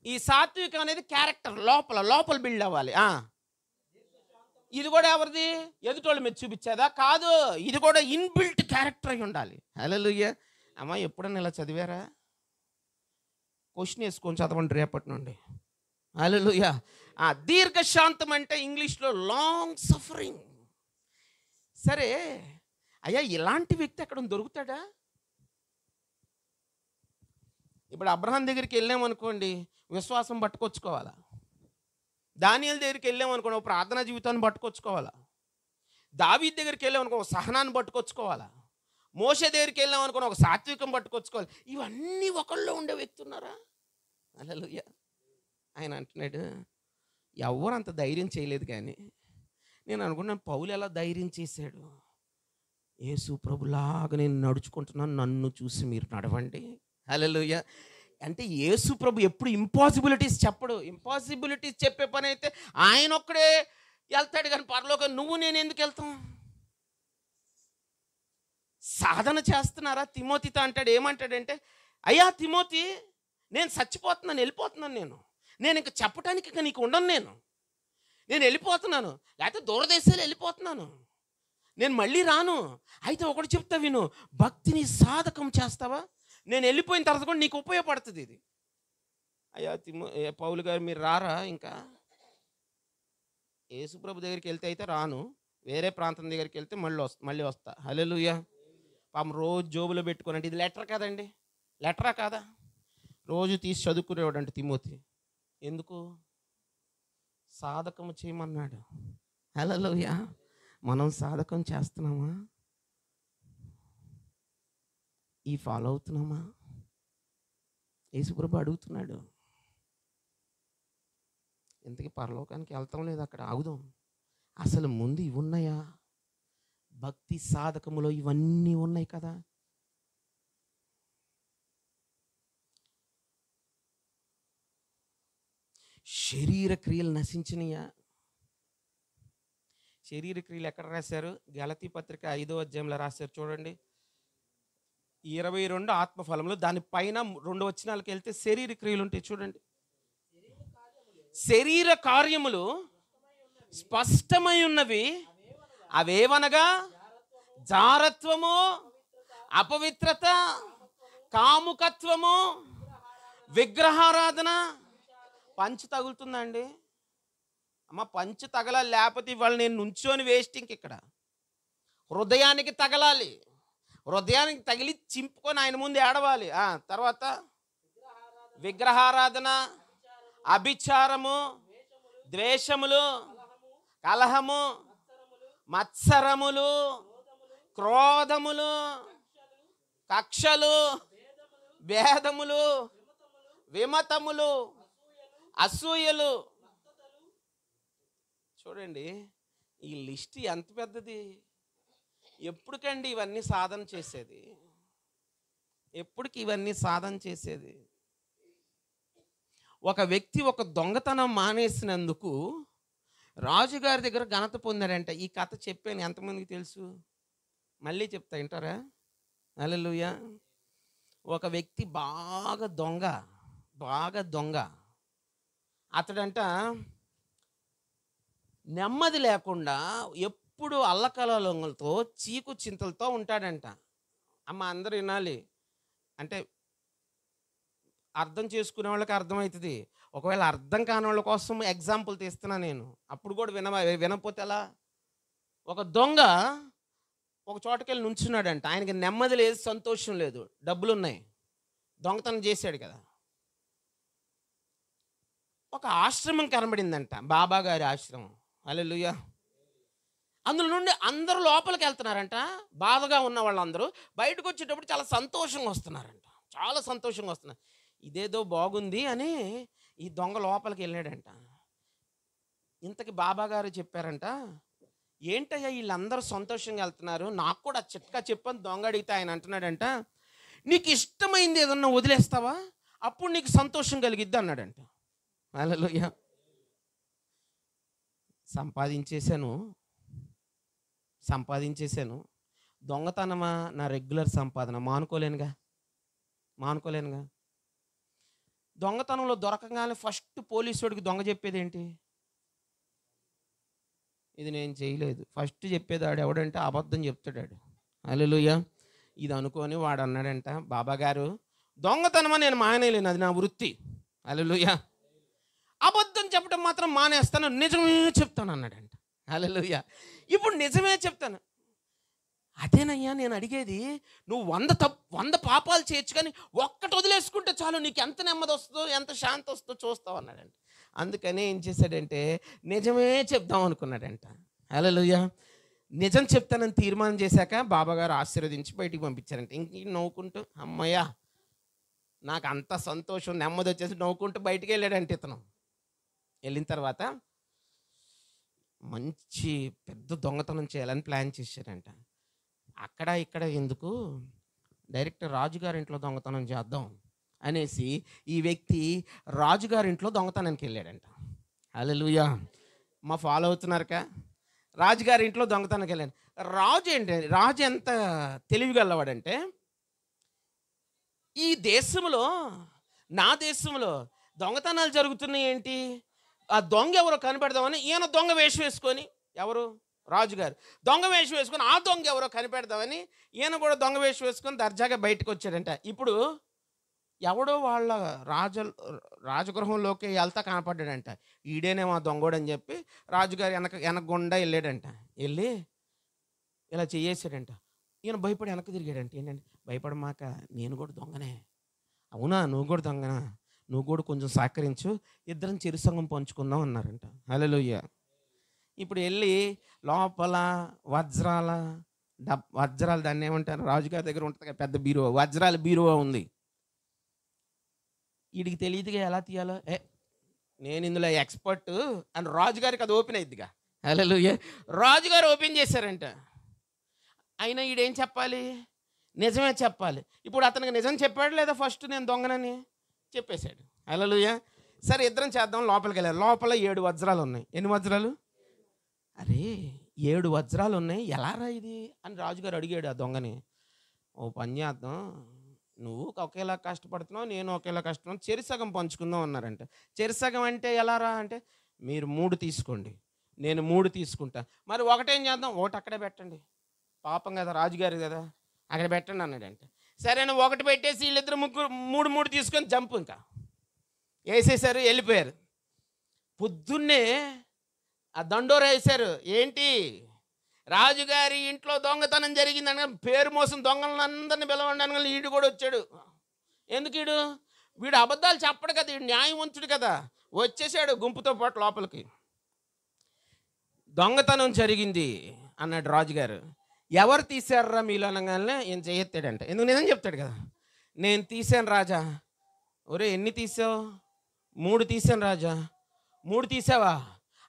A: ఈ సాత్వికం అనేది క్యారెక్టర్ లోపల బిల్డ్ అవ్వాలి. ఇది కూడా ఎవరిది? ఎదుటోళ్ళ మీద చూపించేదా? కాదు. ఇది కూడా ఇన్బిల్ట్ క్యారెక్టర్ అయి ఉండాలి. హల్లెలూయా. అమ్మా ఎప్పుడన్నా ఇలా చదివారా? క్వశ్చన్ వేసుకొని చదవండి రేపటి నుండి. హల్లెలూయా. దీర్ఘశాంతం అంటే ఇంగ్లీష్లో లాంగ్ సఫరింగ్. సరే అయ్యా ఇలాంటి వ్యక్తి ఎక్కడ దొరుకుతాడా? ఇప్పుడు అబ్రహాం దగ్గరికి వెళ్ళామనుకోండి, విశ్వాసం పట్టుకొచ్చుకోవాలా. దానియేలు దగ్గరికి వెళ్ళామనుకోండి, ఒక ప్రార్థనా జీవితాన్ని పట్టుకొచ్చుకోవాలా. దావీదు దగ్గరికి వెళ్ళామనుకో ఒక సహనాన్ని పట్టుకొచ్చుకోవాలా. మోషే దగ్గరికి వెళ్ళామనుకోని ఒక సాత్వికం పట్టుకొచ్చుకోవాలి. ఇవన్నీ ఒకళ్ళు ఉండే వ్యక్తి ఉన్నారా? హల్లెలూయా. ఆయన అంటున్నాడు ఎవరు అంత ధైర్యం చేయలేదు. కానీ నేను అనుకున్నాను పౌలు ఎలా ధైర్యం చేశాడు. యేసు ప్రభులాగా నేను నడుచుకుంటున్నాను, నన్ను చూసి మీరు నడవండి. హల్లెలూయా. అంటే యేసు ప్రభు ఎప్పుడు ఇంపాసిబిలిటీస్ చెప్పడు. ఇంపాసిబిలిటీస్ చెప్పే పని అయితే ఆయన ఒక్కడే వెళ్తాడు కానీ పరలోకం నువ్వు నేను ఎందుకు వెళ్తాం? సాధన చేస్తున్నారా? తిమోతితో అంటాడు, ఏమంటాడంటే అయ్యా తిమోతి నేను చచ్చిపోతున్నాను, వెళ్ళిపోతున్నాను, నేను ఇంక చెప్పటానికి ఇక నీకు ఉండను, నేను వెళ్ళిపోతున్నాను, లేకపోతే దూరదేశాలు వెళ్ళిపోతున్నాను, నేను మళ్ళీ రాను. అయితే ఒకటి చెప్తా విను, భక్తిని సాధకం చేస్తావా? నేను వెళ్ళిపోయిన తర్వాత కూడా నీకు ఉపయోగపడుతుంది ఇది. అయ్యా పౌలు గారు మీరు రారా? ఇంకా యేసుప్రభు దగ్గరికి వెళ్తే అయితే రాను, వేరే ప్రాంతం దగ్గరికి వెళ్తే మళ్ళీ వస్తా. హల్లెలూయా. పాపం రోజు జోబులో పెట్టుకొని, అంటే ఇది లెటర్ కదండి, లెటరా కాదా, రోజు తీసి చదువుకునేవాడు అంటే తిమోతి. ఎందుకు? సాధకము చేయమన్నాడు. హల్లెలూయా. మనం సాధకం చేస్తున్నామా? ఈ ఫాలో అవుతున్నామా? యేసుప్రభు అడుగుతున్నాడు. ఇంతకీ పరలోకానికి వెళ్తాం లేదు, అక్కడ ఆగుదాం. అసలు ముందు ఇవి ఉన్నాయా? భక్తి సాధకములో ఇవన్నీ ఉన్నాయి కదా. శరీర క్రియలు నశించినయా? శరీర క్రియలు ఎక్కడ రాశారు? గలతీ పత్రిక 5వ అధ్యాయంలో రాశారు చూడండి. 22 ఆత్మఫలములు, దానిపైన 2 వచనాలకు వెళ్తే శరీర క్రియలు ఉంటాయి చూడండి. శరీర కార్యములు స్పష్టమై ఉన్నవి, అవేవనగా జారత్వము, అపవిత్రత, కాముకత్వము, విగ్రహారాధన. పంచు తగులుతుందా అండి? అమ్మ పంచు తగలాలి, లేకపోతే ఇవాళ నేను నుంచోని వేస్టింగ్. ఇక్కడ హృదయానికి తగలాలి, హృదయానికి తగిలి చింపుకొని ఆయన ముందు ఏడవాలి. తర్వాత విగ్రహారాధన, అభిచారము, ద్వేషములు, కలహము, మత్సరములు, క్రోధములు, కక్షలు, భేదములు, విమతములు, అసూయలు. చూడండి ఈ లిస్ట్ ఎంత పెద్దది. ఎప్పటికండి ఇవన్నీ సాధన చేసేది? ఎప్పటికి ఇవన్నీ సాధన చేసేది? ఒక వ్యక్తి ఒక దొంగతనం మానేసినందుకు రాజుగారి దగ్గర ఘనత పొందాడంట. ఈ కథ చెప్పాను, ఎంతమందికి తెలుసు? మళ్ళీ చెప్తా, వింటారా? హల్లెలూయా. ఒక వ్యక్తి బాగా దొంగ. అతడంట నెమ్మది లేకుండా ఎప్పుడు అల్లకలలతో చీకు చింతలతో ఉంటాడంట. అమ్మ అందరూ వినాలి, అంటే అర్థం చేసుకునే వాళ్ళకి అర్థమవుతుంది. ఒకవేళ అర్థం కాని వాళ్ళ కోసం ఎగ్జాంపుల్ తీస్తున్నా నేను, అప్పుడు కూడా వినకపోతే ఎలా? ఒక దొంగ ఒక చోటకెళ్ళి నుంచున్నాడంట. ఆయనకి నెమ్మది లేదు, సంతోషం లేదు, డబ్బులు ఉన్నాయి, దొంగతనం చేశాడు కదా. ఒక ఆశ్రమం కనబడిందంట, బాబా గారి ఆశ్రమం. హల్లెలూయా. అందులో నుండి అందరూ లోపలికి వెళ్తున్నారంట. బాధగా ఉన్న వాళ్ళందరూ బయటకు వచ్చేటప్పుడు చాలా సంతోషంగా వస్తున్నారంట, చాలా సంతోషంగా వస్తున్నారు. ఇదేదో బాగుంది అని ఈ దొంగ లోపలికి వెళ్ళాడంట. ఇంతకి బాబా గారు చెప్పారంట, ఏంటయ్యా వీళ్ళందరూ సంతోషంగా వెళ్తున్నారు, నాకు కూడా చిట్కా చెప్పని దొంగ అడిగితే ఆయన అంటున్నాడంట, నీకు ఇష్టమైంది ఏదన్నా వదిలేస్తావా, అప్పుడు నీకు సంతోషం కలిగిద్ది అన్నాడంట. హల్లెలూయా. సంపాదించేశాను, దొంగతనమా నా రెగ్యులర్ సంపాదన, మానుకోలేనుగా. దొంగతనంలో దొరకగానే ఫస్ట్ పోలీసుడికి దొంగ చెప్పేది ఏంటి? ఇది నేను చేయలేదు. ఫస్ట్ చెప్పేది ఆడు ఎవడంటే అబద్ధం చెప్తాడు. హల్లెలూయా. ఇది అనుకొని వాడు అన్నాడంట, బాబా గారు దొంగతనమా నేను మానేయలేను, అది నా వృత్తి. హల్లెలూయా. అబద్ధం చెప్పడం మాత్రం మానేస్తాను, నిజమే చెప్తాను అన్నాడంట. హల్లెలూయా. ఇప్పుడు నిజమే చెప్తాను. అదేనయ్యా నేను అడిగేది, నువ్వు 100 పాపాలు చేయొచ్చు, కానీ ఒక్కటి వదిలేసుకుంటే చాలు, నీకు ఎంత నెమ్మది వస్తుందో, ఎంత శాంతి వస్తుందో చూస్తావు అన్నాడంట. అందుకని ఏం చేశాడంటే నిజమే చెప్దాం అనుకున్నాడంట. హల్లెలూయా. నిజం చెప్తానని తీర్మానం చేశాక బాబాగారు ఆశీర్వదించి బయటికి పంపించారంట. ఇంక నవ్వుకుంటూ, అమ్మయ్యా నాకు అంత సంతోషం, నెమ్మది వచ్చేసి నవ్వుకుంటూ బయటికి వెళ్ళాడంట. ఇతను వెళ్ళిన తర్వాత మంచి పెద్ద దొంగతనం చేయాలని ప్లాన్ చేశారంట. అక్కడ ఇక్కడ ఎందుకు, డైరెక్ట్ రాజుగారింట్లో దొంగతనం చేద్దాం అనేసి ఈ వ్యక్తి రాజుగారింట్లో దొంగతనానికి వెళ్ళాడంట. హల్లెలూయా. మా ఫాలో అవుతున్నారుగా? రాజుగారింట్లో దొంగతనానికి వెళ్ళాడు. రాజు ఎంత తెలివిగలవాడంటే, ఈ దేశంలో, నా దేశంలో దొంగతనాలు జరుగుతున్నాయి ఏంటి, ఆ దొంగ ఎవరో కనిపెడదామని ఈయన దొంగ వేషం వేసుకొని, ఎవరు? రాజుగారు దొంగ వేషం వేసుకొని ఆ దొంగ ఎవరో కనిపెడదామని ఈయన కూడా దొంగ వేషం వేసుకొని దర్జాగా బయటకు వచ్చాడంట. ఇప్పుడు ఎవడో వాళ్ళ రాజ రాజగృహంలోకి వెళ్తా కనపడ్డాడంట. ఈడేనేమో ఆ దొంగోడని చెప్పి రాజుగారు వెనక గుండా వెళ్ళాడంట. వెళ్ళి ఇలా చేయేసాడంట. ఈయన భయపడి వెనక్కి తిరిగాడంట. ఏంటంటే, భయపడమాక, నేను కూడా దొంగనే. అవునా, నువ్వు కూడా దొంగనా, నువ్వు కూడా కొంచెం సహకరించు, ఇద్దరం చెరు సంఘం పంచుకుందాం అన్నారంట. హల్లెలూయా. ఇప్పుడు వెళ్ళి లోపల వజ్రాలు దాన్ని ఏమంటారు, రాజుగారి దగ్గర ఉంటుంది కదా పెద్ద బీరువా, వజ్రాల బీరువా ఉంది. వీడికి తెలియదుగా ఎలా తీయాలో. నేను ఇందులో ఎక్స్పర్ట్ అని రాజుగారికి అది ఓపెన్ అయ్యిద్దిగా. హల్లెలూయా. రాజుగారు ఓపెన్ చేశారంట. అయినా ఈడేం చెప్పాలి, నిజమే చెప్పాలి. ఇప్పుడు అతనికి నిజం చెప్పాడు లేదా, ఫస్ట్ నేను దొంగనని చెప్పేశాడు. హల్లెలూయా. సరే ఇద్దరం చేద్దాం, లోపలికి వెళ్ళారు. లోపల 7 వజ్రాలు ఉన్నాయి. ఎన్ని వజ్రాలు? అరే 7 వజ్రాలు ఉన్నాయి, ఎలా రా ఇది అని రాజుగారు అడిగాడు ఆ దొంగని. ఓ పని చేద్దాం, నువ్వు ఒకేలా కష్టపడుతున్నావు, నేను ఒకేలా కష్టపడుతున్నావు, చెరిసగం పంచుకుందాం అన్నారంట. చెరిసగం అంటే ఎలా రా అంటే, మీరు 3 తీసుకోండి, నేను 3 తీసుకుంటా. మరి ఒకటేం చేద్దాం, ఒకటి అక్కడే పెట్టండి, పాపం కదా రాజుగారు కదా, అక్కడ పెట్టండి అన్నాడంట. సరే నువ్వు ఒకటి పెట్టేసి వీళ్ళిద్దరు ముగ్గురు 3 తీసుకొని జంపు ఇంకా వేసేసారు, వెళ్ళిపోయారు. పొద్దున్నే ఆ దండోర వేశారు. ఏంటి, రాజుగారి ఇంట్లో దొంగతనం జరిగిందని పేరు మోసం దొంగలను అందరిని పిలవడానికి వీడు కూడా వచ్చాడు. ఎందుకు వీడు అబద్ధాలు చెప్పడు కదా, వీడు న్యాయవంతుడు కదా. వచ్చేసాడు గుంపుతో పాటు లోపలికి. దొంగతనం జరిగింది అన్నాడు రాజుగారు. ఎవరు తీశారా మీలో అనగానే ఈయన చేయెత్తాడంట. ఎందుకు నిజం చెప్తాడు కదా. నేను తీశాను రాజా. ఒరే ఎన్ని తీసావు? 3 తీశాను రాజా. 3 తీసావా?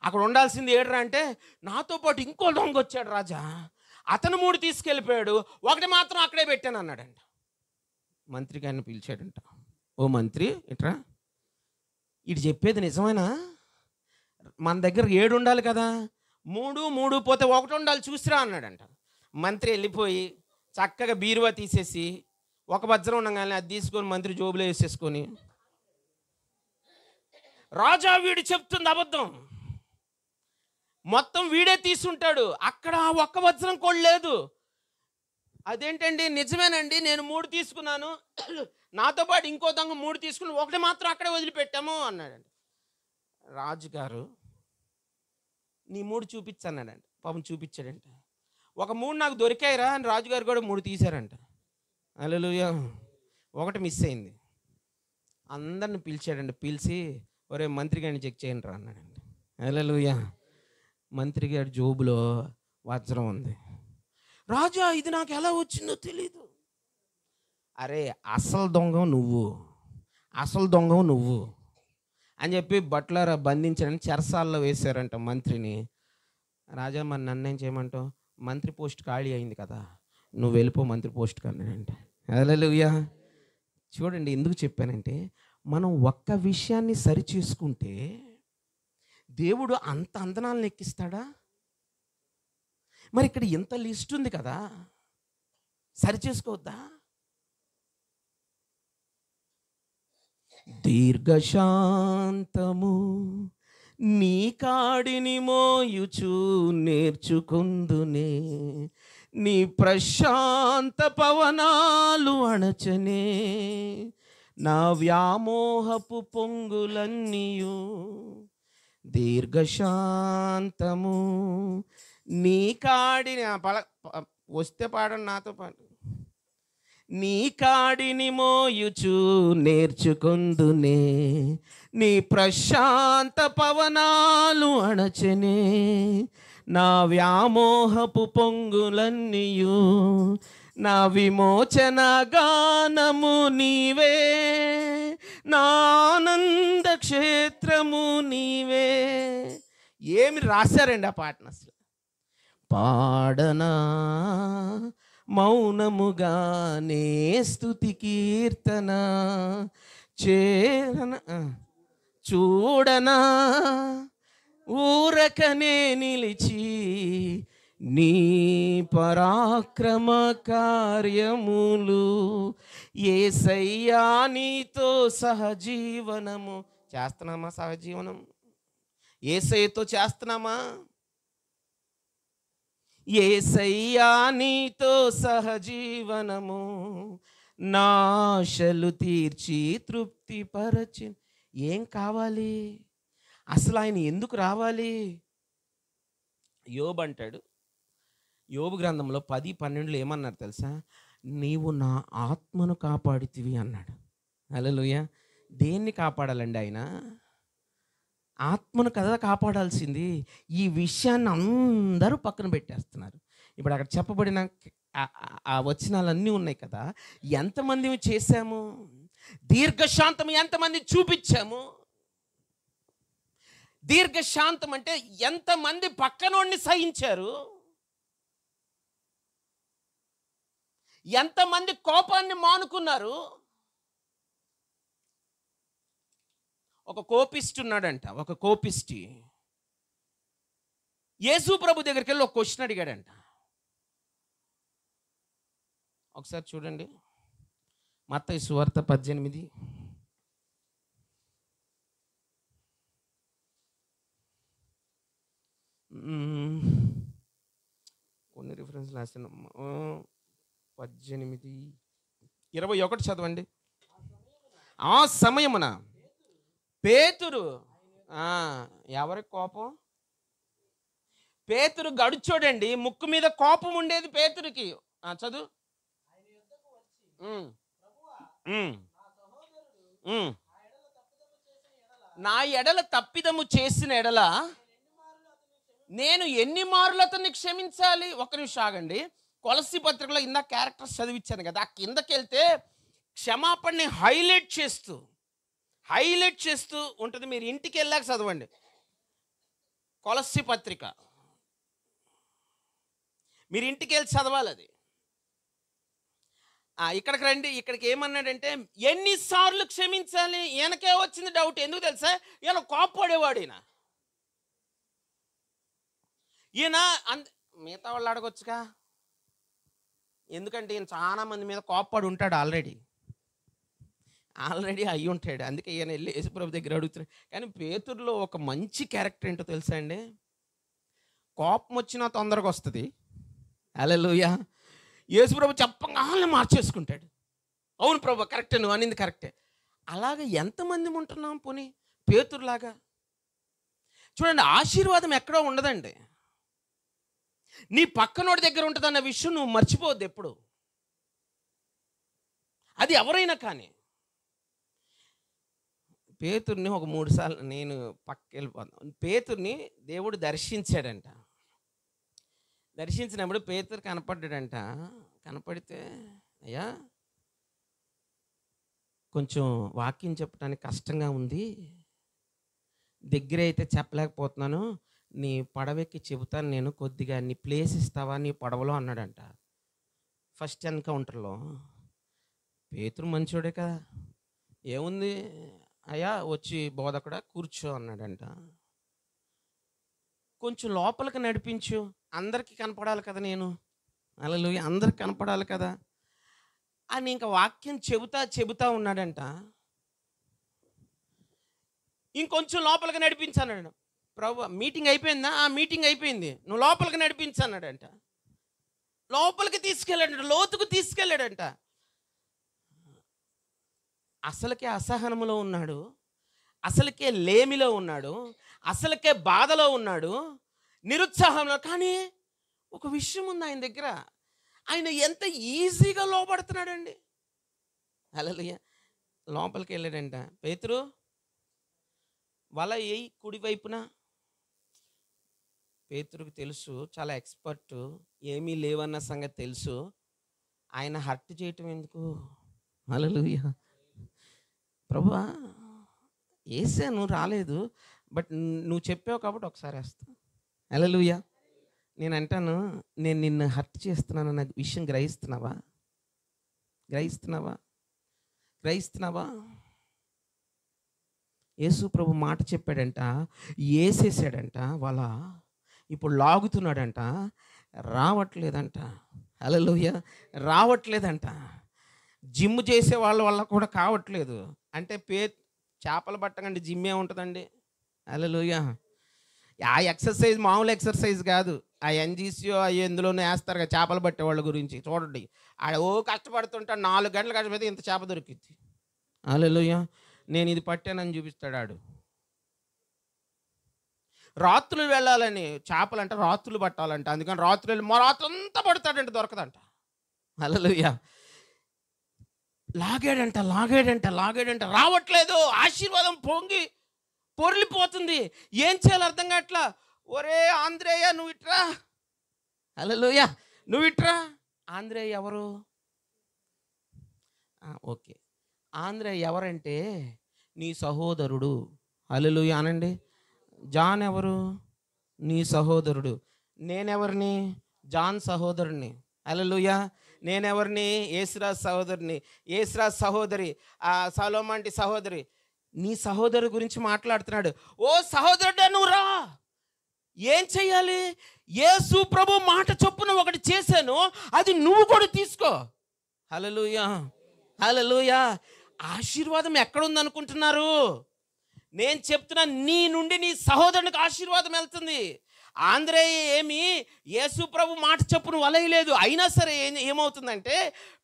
A: అక్కడ ఉండాల్సింది 7 అంటే, నాతో పాటు ఇంకో దొంగ వచ్చాడు రాజా, అతను 3 తీసుకెళ్ళిపోయాడు, ఒకటి మాత్రం అక్కడే పెట్టాను అన్నాడంట. మంత్రి గారిని పిలిచాడంట. ఓ మంత్రి ఇట్రా, ఇటు చెప్పేది నిజమేనా? మన దగ్గర 7 ఉండాలి కదా, 3 పోతే 1 ఉండాలి, చూసిరా అన్నాడంట. మంత్రి వెళ్ళిపోయి చక్కగా బీరువా తీసేసి ఒక వజ్రం ఉండగానే అది తీసుకొని మంత్రి జోబులో వేసేసుకొని, రాజా వీడు చెప్తుంది అబద్ధం, మొత్తం వీడే తీసుంటాడు, అక్కడ ఒక్క వజ్రం కూడా లేదు. అదేంటండి, నిజమేనండి, నేను 3 తీసుకున్నాను, నాతో పాటు ఇంకో దొంగ 3 తీసుకుని ఒకటి మాత్రం అక్కడే వదిలిపెట్టాము అన్నాడండి. రాజుగారు నీ 3 చూపించన్నాడంట. పాపం చూపించాడంట. ఒక 3 నాకు దొరికాయిరా అని రాజుగారు కూడా 3 తీశారంట. హల్లెలూయా. ఒకటి మిస్ అయింది. అందరిని పిలిచాడండి. పిలిచి, ఒరే మంత్రి గారిని చెక్ చేయండి రా అన్నాడండి. హల్లెలూయా. మంత్రి గారి జోబులో వజ్రం ఉంది. రాజా ఇది నాకు ఎలా వచ్చిందో తెలీదు. అరే అసలు దొంగ నువ్వు అని చెప్పి బట్లర్ బంధించాడని చెరసాల్లో వేశారంట మంత్రిని. రాజా మరి నన్నేం చేయమంటావు? మంత్రి పోస్ట్ ఖాళీ అయింది కదా, నువ్వు వెళ్ళిపో మంత్రి పోస్ట్కి అన్నాడంట. హల్లెలూయా. చూడండి ఎందుకు చెప్పానంటే, మనం ఒక్క విషయాన్ని సరి చేసుకుంటే దేవుడు అంత అందనాలను ఎక్కిస్తాడా? మరి ఇక్కడ ఇంత లిస్ట్ ఉంది కదా, సరి చేసుకోవద్దా? దీర్ఘశాంతము నీ కాడిని మోయుచు నేర్చుకుందునే, నీ ప్రశాంత పవనాలు అణచనే, నా వ్యామోహపు పొంగులన్నీయు. దీర్ఘశాంతము నీ కాడిని వస్తే పాడండి నాతో పాటు. నీ కాడిని మోయుచు నేర్చుకుందునే, నీ ప్రశాంత పవనాలు అణచనే, నా వ్యామోహపు పొంగులన్నీయు. నా విమోచన గానము నీవే, నా ఆనంద క్షేత్రము నీవే. ఏమి రాశారండి ఆ పాటను అసలు. పాడనా మౌనముగానే స్తుతి కీర్తన, చేరన చూడనా ఊరకనే నిలిచి నీ పరాక్రమ కార్యములు. యేసయ్యా నీతో సహజీవనము చేస్తున్నామా? సహజీవనం యేసయ్యతో చేస్తున్నామా? యేసయ్యా నీతో సహజీవనము నా ఆశలు తీర్చి తృప్తిపరచి. ఏం కావాలి? అసలు ఆయన ఎందుకు రావాలి? యోబు అంటాడు, యోబు గ్రంథంలో 10:12 ఏమన్నారు తెలుసా? నీవు నా ఆత్మను కాపాడితివి అన్నాడు. హల్లెలూయా. దేన్ని కాపాడాలండి ఆయన? ఆత్మను కదా కాపాడాల్సింది. ఈ విషయాన్ని అందరూ పక్కన పెట్టేస్తున్నారు. ఇప్పుడు అక్కడ చెప్పబడిన ఆ వచనాలన్నీ ఉన్నాయి కదా, ఎంతమంది చేశాము? దీర్ఘశాంతం ఎంతమంది చూపించాము? దీర్ఘశాంతం అంటే ఎంతమంది పక్కనోడిని సహించారు? ఎంతమంది కోపాన్ని మానుకున్నారు? ఒక కోపిస్ట్ ఉన్నాడంట, ఒక కోపిస్టి యేసు ప్రభు దగ్గరికి వెళ్ళి ఒక క్వశ్చన్ అడిగాడంట. ఒకసారి చూడండి, మత్తయి సువార్త 18. కొన్ని రిఫరెన్స్ రాసిన 18:21 చదవండి. ఆ సమయమున పేతురు, ఎవరికి కోపం? పేతురు గడుచోడండి, ముక్కు మీద కోపం ఉండేది పేతురికి. చదువు. నా ఎడల తప్పిదము చేసిన ఎడల నేను ఎన్ని మార్లు అతన్ని క్షమించాలి? ఒక్క నిమిషం ఆగండి. కొలస్సీ పత్రికలో ఇందాక క్యారెక్టర్స్ చదివించాను కదా, ఆ కిందకి వెళ్తే క్షమాపణని హైలైట్ చేస్తూ ఉంటుంది. మీరు ఇంటికి వెళ్ళాక చదవండి కొలస్సీ పత్రిక. మీరు ఇంటికి వెళ్ళి చదవాలి అది. ఇక్కడికి రండి. ఇక్కడికి ఏమన్నాడంటే ఎన్నిసార్లు క్షమించాలి? ఈయనకే వచ్చింది డౌట్. ఎందుకు తెలుసా? ఈయన కోప్పడేవాడు. ఈయన మిగతా వాళ్ళు అడగొచ్చుగా, ఎందుకంటే ఈయన చాలా మంది మీద కోప్పడి ఉంటాడు, ఆల్రెడీ అయి ఉంటాడు. అందుకే ఈయన వెళ్ళి యేసుప్రభు దగ్గర అడుగుతున్నాడు. కానీ పేతురులో ఒక మంచి క్యారెక్టర్ ఏంటో తెలుసా అండి? కోపం వచ్చినా తొందరగా వస్తుంది. హల్లెలూయా. యేసుప్రభు చెప్పగానే మార్చేసుకుంటాడు. అవును ప్రభు, కరెక్టే, నువ్వు అనింది కరెక్టే. అలాగే ఎంతమంది ఉంటున్నాం పోనీ పేతురులాగా? చూడండి, ఆశీర్వాదం ఎక్కడో ఉండదండి, నీ పక్కనోడి దగ్గర ఉంటుందన్న విషయం నువ్వు మర్చిపోవద్దు ఎప్పుడు. అది ఎవరైనా కానీ. పేతుర్ని ఒక 3 సార్లు నేను పక్కకి వెళ్ళిపోతాను. పేతుర్ని దేవుడు దర్శించాడంట. దర్శించినప్పుడు పేతురు కనపడ్డాడంట. కనపడితే, అయ్యా కొంచెం వాక్యం చెప్పడానికి కష్టంగా ఉంది, దగ్గర అయితే చెప్పలేకపోతున్నాను, నీ పడవెక్కి చెబుతాను నేను, కొద్దిగా నీ ప్లేస్ ఇస్తావా నీ పడవలో అన్నాడంట. ఫస్ట్ ఎన్కౌంటర్లో పేతురు మంచోడే కదా, ఏముంది అయ్యా వచ్చి బోధకుడా కూర్చో అన్నాడంట. కొంచెం లోపలికి నడిపించు, అందరికీ కనపడాలి కదా, నేను హల్లెలూయా అందరికి కనపడాలి కదా అని ఇంకా వాక్యం చెబుతా ఉన్నాడంట. ఇంకొంచెం లోపలికి నడిపించన్నాడు. ప్రభు మీటింగ్ అయిపోయిందా? ఆ మీటింగ్ అయిపోయింది, నువ్వు లోపలికి నడిపించన్నాడంట. లోపలికి తీసుకెళ్ళాడంట, లోతుకు తీసుకెళ్ళాడంట. అసలుకే అసహనములో ఉన్నాడు, అసలుకే లేమిలో ఉన్నాడు, అసలుకే బాధలో ఉన్నాడు, నిరుత్సాహంలో. కానీ ఒక విషయం ఉంది ఆయన దగ్గర, ఆయన ఎంత ఈజీగా లోపడుతున్నాడండి. హల్లెలూయా. లోపలికి వెళ్ళాడంట. పేతురు వల వేయి కుడివైపున. పేతురుకు తెలుసు, చాలా ఎక్స్పర్ట్, ఏమీ లేవన్న సంగతి తెలుసు. ఆయన హర్ట్ చేయటం ఎందుకు? హల్లెలూయా. ప్రభువా వేసాను, రాలేదు, బట్ నువ్వు చెప్పావు కాబట్టి ఒకసారి వేస్తా. హల్లెలూయా. నేను అంటాను, నేను నిన్ను హర్ట్ చేస్తున్నాను అన్న విషయం గ్రహిస్తున్నావా? యేసు ప్రభు మాట చెప్పాడంట, వేసేసాడంట వల, ఇప్పుడు లాగుతున్నాడంట, రావట్లేదంట. హల్లెలూయా. రావట్లేదంట. జిమ్ చేసే వాళ్ళ వల్ల కూడా కావట్లేదు. అంటే చేపలు పట్టకండి జిమ్ ఏముంటుందండి? హల్లెలూయా. ఆ ఎక్సర్సైజ్ మామూలు ఎక్సర్సైజ్ కాదు. ఆ ఎన్‌జీసీయో అయ్యో ఎందులోనో వేస్తారు కదా చేపలు పట్టే వాళ్ళ గురించి చూడండి. ఆడ కష్టపడుతుంటాడు 4 గంటలు కష్టపడితే ఇంత చేప దొరికిద్ది. హల్లెలూయా! నేను ఇది పట్టానని చూపిస్తాడు ఆడు. రాత్రులు వెళ్ళాలని చేపలంట రాత్రులు పట్టాలంట. అందుకని రాత్రులు వెళ్ళి రాత్రంతా పడతాడంట దొరకదంట. హల్లెలూయా! లాగాడంట రావట్లేదు. ఆశీర్వాదం పొంగి పొర్లిపోతుంది. ఏం చేయాలో అర్థం కావట్లా. ఒరే ఆంద్రేయ నువ్వు ఇట్రా. హల్లెలూయా! నువ్వు ఇట్రా. ఆంద్రేయ ఎవరు? ఓకే, ఆంద్రేయ ఎవరంటే నీ సహోదరుడు. హల్లెలూయా అనండి. జాన్ ఎవరు? నీ సహోదరుడు. నేనెవరిని? జాన్ సహోదరుడిని. హల్లెలూయా! నేనెవరిని? యేసురాజు సహోదరుని. యేసురాజు సహోదరి సలోమాంటి సహోదరి. నీ సహోదరు గురించి మాట్లాడుతున్నాడు. ఓ సహోదరుడా నువ్వు రా. ఏం చెయ్యాలి? యేసు ప్రభు మాట చొప్పున ఒకటి చేశాను, అది నువ్వు కూడా తీసుకో. హల్లెలూయా! హల్లెలూయా! ఆశీర్వాదం ఎక్కడుంది అనుకుంటున్నారు? నేను చెప్తున్నా, నీ నుండి నీ సహోదరునికి ఆశీర్వాదం వెళ్తుంది. ఆంధ్రేయ ఏమి యేసు ప్రభు మాట చొప్పున వలయలేదు. అయినా సరే ఏమవుతుందంటే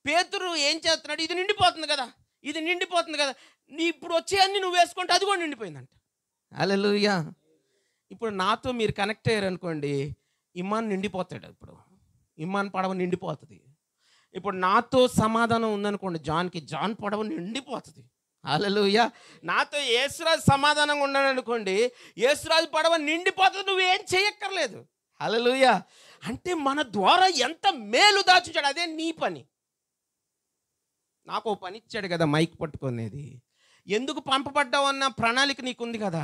A: పేతురు ఏం చేస్తున్నాడు? ఇది నిండిపోతుంది కదా, ఇది నిండిపోతుంది కదా, నీ ఇప్పుడు వచ్చే అన్ని నువ్వు వేసుకుంటే అది కూడా నిండిపోయిందంట. హల్లెలూయా! ఇప్పుడు నాతో మీరు కనెక్ట్ అయ్యారు అనుకోండి, ఇమ్మాన్ నిండిపోతాడు. ఇప్పుడు ఇమ్మాన్ పడవ నిండిపోతుంది. ఇప్పుడు నాతో సమాధానం ఉందనుకోండి, జాన్ పడవ నిండిపోతుంది. హల్లెలూయా! నాతో యేసురాజు సమాధానంగా ఉన్నాడు అనుకోండి, యేసురాజు పడవ నిండిపోతుంది. నువ్వేం చేయక్కర్లేదు. హల్లెలూయా! అంటే మన ద్వారా ఎంత మేలు దాచుంచాడు. అదే నీ పని. నాకు ఓ పని ఇచ్చాడు కదా మైక్ పట్టుకునేది. ఎందుకు పంపబడ్డావు అన్న ప్రణాళిక నీకుంది కదా.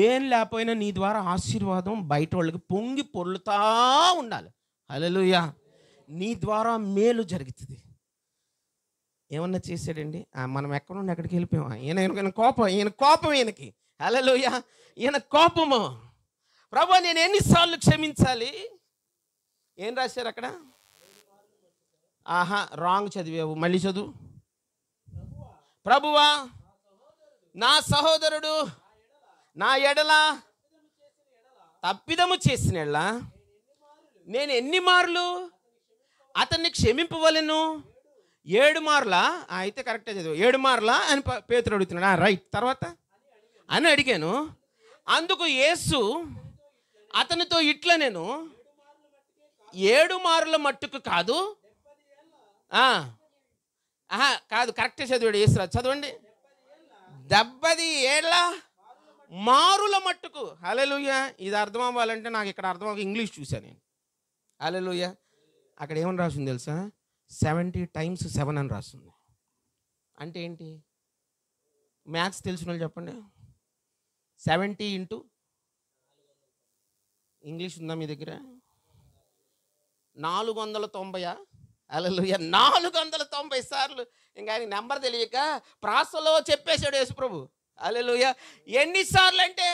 A: ఏం లేకపోయినా నీ ద్వారా ఆశీర్వాదం బయట వాళ్ళకి పొంగి పొర్లుతా ఉండాలి. హల్లెలూయా! నీ ద్వారా మేలు జరుగుతుంది. ఏమన్నా చేశాడండి? మనం ఎక్కడుండి ఎక్కడికి వెళ్ళిపోయాం. ఈయన కోపం ఈయనకి. హల్లెలూయా! ఈయన కోపము. ప్రభువా నేను ఎన్నిసార్లు క్షమించాలి? ఏం రాశారు అక్కడ? రాంగ్ చదివావు, మళ్ళీ చదువు. ప్రభువా నా సహోదరుడు నా ఎడల తప్పిదము చేసిన ఎడల నేను ఎన్ని మార్లు అతన్ని క్షమింపవలెను? 7 మార్లా? అయితే కరెక్టే చదివా. 7 మార్లా అని పేతురు అడుగుతున్నాడు. రైట్, తర్వాత అని అడిగాను. అందుకు యేసు అతనితో ఇట్లా, నేను 7 మార్ల మట్టుకు కాదు. కాదు, కరెక్టే చదివాడు యేసురాజు. చదవండి. 70 ఏళ్ళ మారుల మట్టుకు. హల్లెలూయా! ఇది అర్థం అవ్వాలంటే నాకు ఇక్కడ అర్థం అవ్వ ఇంగ్లీష్ చూశాను నేను. హల్లెలూయా! అక్కడ ఏమని రాసింది తెలుసా? 70 times 7 అని రాస్తుంది. అంటే ఏంటి? మ్యాథ్స్ తెలిసిన వాళ్ళు చెప్పండి. 70 ఇంటూ ఇంగ్లీష్ ఉందా మీ దగ్గర? 490. హల్లెలూయా! 490 సార్లు. ఇంకా ఆయన నెంబర్ తెలియక ప్రాసలో చెప్పేశాడు యేసుప్రభు. హల్లెలూయా! ఎన్నిసార్లు అంటే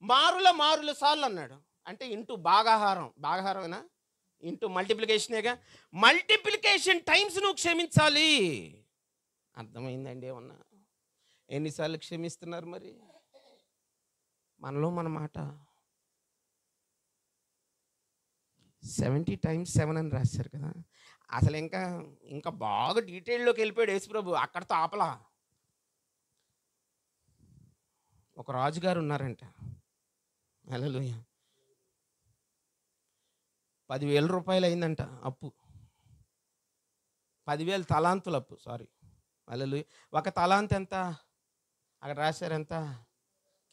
A: మారుల సార్లు అన్నాడు. అంటే ఇంటూ భాగాహారమేనా? ఇంటూ మల్టిప్లికేషనేగా. మల్టిప్లికేషన్ టైమ్స్ నువ్వు క్షమించాలి. అర్థమైందండి? ఏమన్నా ఎన్నిసార్లు క్షమిస్తున్నారు మరి? మనలో మన మాట 70 times 7 అని రాశారు కదా. అసలు ఇంకా బాగా డీటెయిల్లోకి వెళ్ళిపోయాడు యేసుప్రభు. అక్కడితో ఆపలా. ఒక రాజుగారు ఉన్నారంట. హల్లెలూయా! 10,000 రూపాయలు అయిందంట అప్పు. 10,000 తలాంతులు అప్పు. సారీ. హల్లెలూయా! ఒక తలాంత్ ఎంత? అక్కడ రాశారు ఎంత?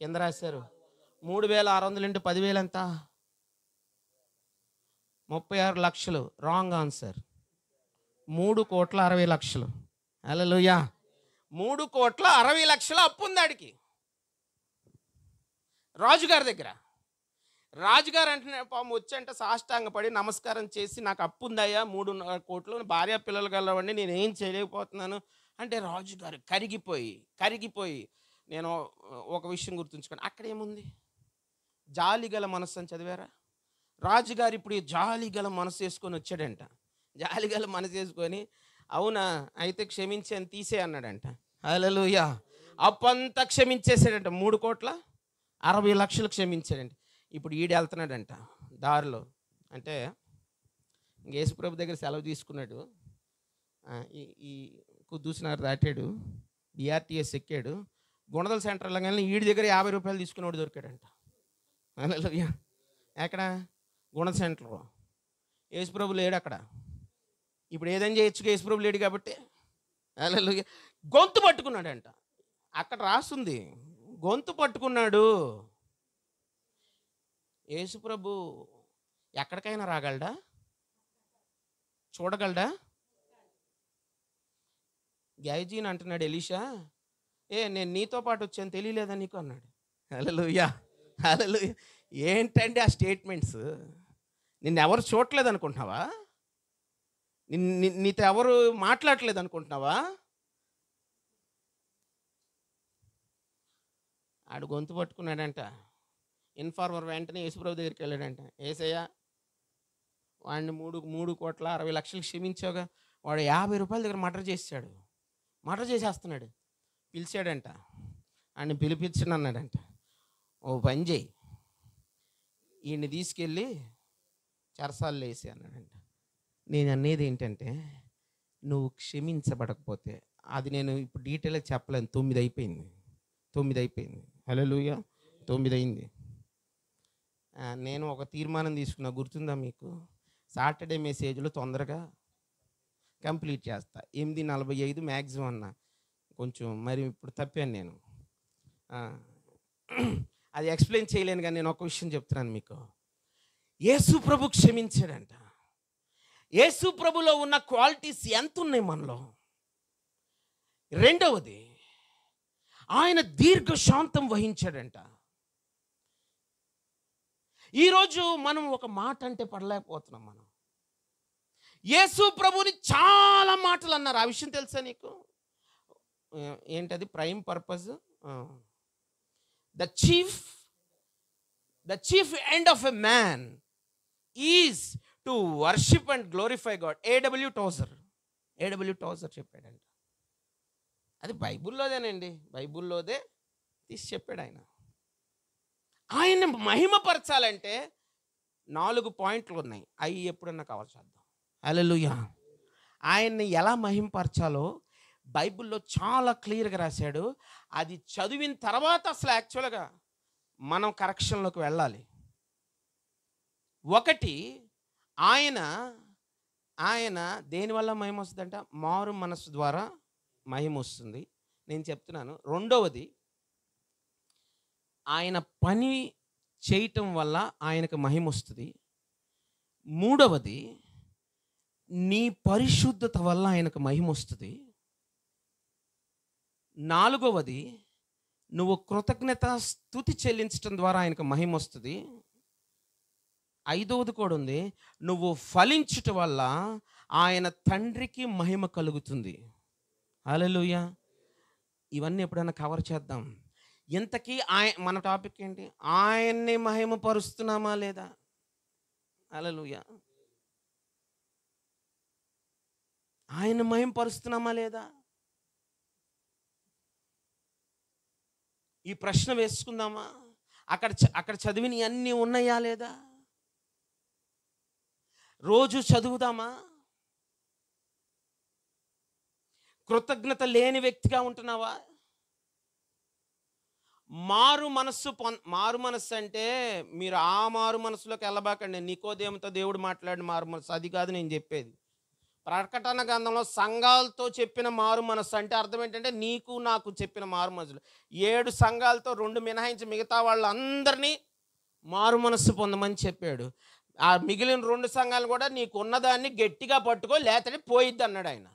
A: కింద రాశారు 3,600 ఇంటూ 10,000 ఎంత? 36 లక్షలు. Wrong answer. 3,60,00,000. హల్లెలూయా! 3,60,00,000 అప్పు ఉంది ఆడికి రాజుగారి దగ్గర. రాజుగారు అంటే పాము వచ్చంటే సాష్టాంగపడి నమస్కారం చేసి, నాకు అప్పు ఉందయ్యా 3.5 కోట్లు, భార్య పిల్లలు గలవండి, నేను ఏం చేయలేకపోతున్నాను అంటే రాజుగారు కరిగిపోయి నేను ఒక విషయం గుర్తుంచుకోండి. అక్కడ ఏముంది? జాలిగల మనస్సు అని చదివారా? రాజుగారు ఇప్పుడు ఈ జాలిగల మనసు వేసుకొని వచ్చాడంట. జాలిగల మనసు వేసుకొని, అవునా అయితే క్షమించి అని తీసే అన్నాడంట. హల్లెలూయా! అప్పంతా క్షమించేసాడంట. 3,60,00,000 క్షమించాడంట. ఇప్పుడు ఈడు వెళ్తున్నాడంట దారిలో, అంటే యేసుప్రభు దగ్గర సెలవు తీసుకున్నాడు. ఈ కుద్దూసినారు దాటాడు, బిఆర్టీఎస్ ఎక్కాడు, గుణదల సెంటర్లో కానీ ఈడి దగ్గర 50 రూపాయలు తీసుకునేవాడు దొరికాడంట. ఎక్కడ? గుణద సెంటర్లో. యేసుప్రభు లేడు అక్కడ. ఇప్పుడు ఏదైనా చేయొచ్చుగా, యేసుప్రభు లేడు కాబట్టి. గొంతు పట్టుకున్నాడంట. అక్కడ రాస్తుంది గొంతు పట్టుకున్నాడు. యేసుప్రభు ఎక్కడికైనా రాగలడా? చూడగలడా? గైజీని అంటున్నాడు ఎలీషా, నేను నీతో పాటు వచ్చాను తెలియలేదా నీకు అన్నాడు. హల్లెలూయా, హల్లెలూయా. ఏంటండి ఆ స్టేట్మెంట్స్? నిన్నెవరు చూడలేదు అనుకుంటున్నావా? నీతో ఎవరు మాట్లాడలేదు అనుకుంటున్నావా? ఆడు గొంతు పట్టుకున్నాడంట. ఇన్ఫార్మర్ వెంటనే యేసుప్రభు దగ్గరికి వెళ్ళాడంట. యేసయ్యా, వాడిని 3,60,00,000 క్షమించావుగా, వాడు 50 రూపాయల దగ్గర మర్డర్ చేసేస్తున్నాడు. పిలిచాడంట. ఆయన్ని పిలిపించను అన్నాడంట. ఓ పని చేయి, ఈయన్ని తీసుకెళ్ళి చెరసాల్లో వేసి అన్నాడంట. నేను అనేది ఏంటంటే, నువ్వు క్షమించబడకపోతే, అది నేను ఇప్పుడు డీటెయిల్గా చెప్పలేను. 9 అయిపోయింది. హల్లెలూయా, 9 అయింది. నేను ఒక తీర్మానం తీసుకున్నా, గుర్తుందా మీకు? సాటర్డే మెసేజ్లో తొందరగా కంప్లీట్ చేస్తా. 8:45 మ్యాక్సిమం అన్నా. కొంచెం మరి ఇప్పుడు తప్పాను నేను. అది ఎక్స్ప్లెయిన్ చేయలేను, కానీ నేను ఒక విషయం చెప్తున్నాను మీకు. యేసు ప్రభు క్షమించాడంట. యేసు ప్రభులో ఉన్న క్వాలిటీస్ ఎంత ఉన్నాయి మనలో? రెండవది, ఆయన దీర్ఘశాంతం వహించాడంట. ఈరోజు మనం ఒక మాట అంటే పడలేకపోతున్నాం. మనం యేసు ప్రభుని చాలా మాటలు అన్నారు. ఆ విషయం తెలుసా నీకు? ఏంటది? Prime purpose, the chief end of a man is to worship and glorify God. A W Tozer చెప్పాడంట. అది బైబుల్లోదేనండి, బైబుల్లోదే తీసి చెప్పాడు ఆయన. ఆయన మహిమపరచాలంటే 4 పాయింట్లు ఉన్నాయి. అవి ఎప్పుడన్నా కవర్ చేద్దాం. హల్లెలూయా. ఆయన్ని ఎలా మహిమపరచాలో బైబిల్లో చాలా క్లియర్గా రాశాడు. అది చదివిన తర్వాత అసలు యాక్చువల్గా మనం కరెక్షన్లోకి వెళ్ళాలి. ఒకటి, ఆయన దేనివల్ల మహిమ వస్తుందంట? మారు మనస్సు ద్వారా మహిమ వస్తుంది. నేను చెప్తున్నాను. రెండవది, ఆయన పని చేయటం వల్ల ఆయనకు మహిమ వస్తుంది. మూడవది, నీ పరిశుద్ధత వల్ల ఆయనకు మహిమ వస్తుంది. నాలుగవది, నువ్వు కృతజ్ఞత స్తుతి చెల్లించడం ద్వారా ఆయనకు మహిమ వస్తుంది. ఐదవది కూడా ఉంది, నువ్వు ఫలించటం వల్ల ఆయన తండ్రికి మహిమ కలుగుతుంది. హల్లెలూయా. ఇవన్నీ ఎప్పుడైనా కవర్ చేద్దాం. ఇంతకీ మన టాపిక్ ఏంటి? ఆయన్ని మహిమపరుస్తున్నామా లేదా? హల్లెలూయా. ఆయన మహిమపరుస్తున్నామా లేదా? ఈ ప్రశ్న వేసుకుందామా? అక్కడ చదివినవి అన్నీ ఉన్నాయా లేదా? రోజు చదువుదామా? కృతజ్ఞత లేని వ్యక్తిగా ఉంటున్నావా? మారు మనస్సు అంటే మీరు ఆ మారు మనస్సులోకి వెళ్ళబాకండి. నికోదేముతో దేవుడు మాట్లాడిన మారు మనస్సు అది కాదు నేను చెప్పేది. ప్రకటన గ్రంథంలో సంఘాలతో చెప్పిన మారు మనస్సు అంటే అర్థం ఏంటంటే, నీకు నాకు చెప్పిన మారు మనస్సులు. 7 సంఘాలతో 2 మినహాయించి మిగతా వాళ్ళందరినీ మారు మనస్సు పొందమని చెప్పాడు. ఆ మిగిలిన 2 సంఘాలు కూడా నీకు ఉన్నదాన్ని గట్టిగా పట్టుకో, లేతని పోయిద్ది అన్నాడు ఆయన.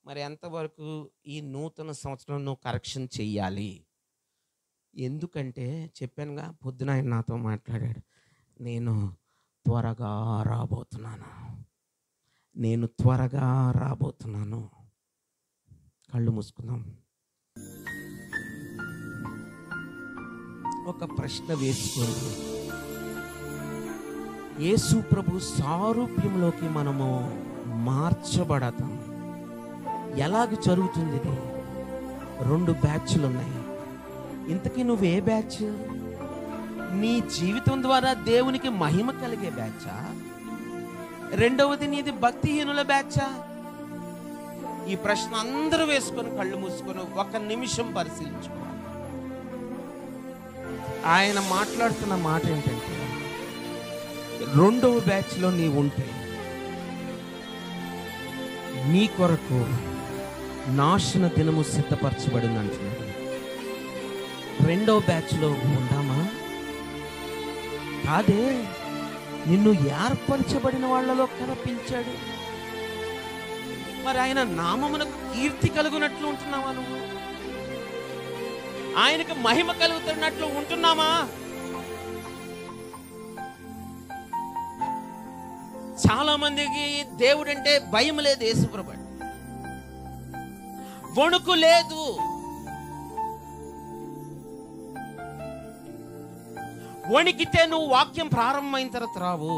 A: మరి ఎంతవరకు ఈ నూతన సంవత్సరం నువ్వు కరెక్షన్ చెయ్యాలి? ఎందుకంటే చెప్పానుగా, పొద్దున ఆయన నాతో మాట్లాడాడు. నేను త్వరగా రాబోతున్నాను. కళ్ళు మూసుకుందాం. ఒక ప్రశ్న వేసుకోండి. యేసు ప్రభు సారూప్యంలోకి మనము మార్చబడతాం. ఎలాగ జరుగుతుంది ఇది? 2 బ్యాచ్లు ఉన్నాయి. ఇంతకీ నువ్వే బ్యాచ్? నీ జీవితం ద్వారా దేవునికి మహిమ కలిగే బ్యాచా? రెండవది నీది భక్తిహీనుల బ్యాచా? ఈ ప్రశ్న అందరూ వేసుకొని కళ్ళు మూసుకొని ఒక నిమిషం పరిశీలించుకోవాలి. ఆయన మాట్లాడుతున్న మాట ఏంటంటే, రెండవ బ్యాచ్లో నీవు ఉంటే నీ కొరకు నాశన దినము సిద్ధపరచబడింది అంటున్నాడు. రెండవ బ్యాచ్లో ఉందామా? కాదే, నిన్ను ఏర్పరచబడిన వాళ్ళలో కనిపించాడు. మరి ఆయన నామమునకు కీర్తి కలుగునట్లు ఉంటున్నావా? నువ్వు ఆయనకు మహిమ కలుగుతున్నట్లు ఉంటున్నామా? చాలా మందికి దేవుడంటే భయం లేదు, యేసుప్రభు వణుకు లేదు. వణికితే నువ్వు వాక్యం ప్రారంభమైన తర్వాత రావు.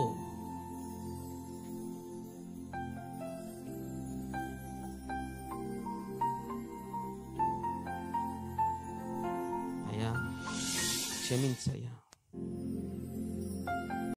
A: అయ్యా క్షమించయ్యా,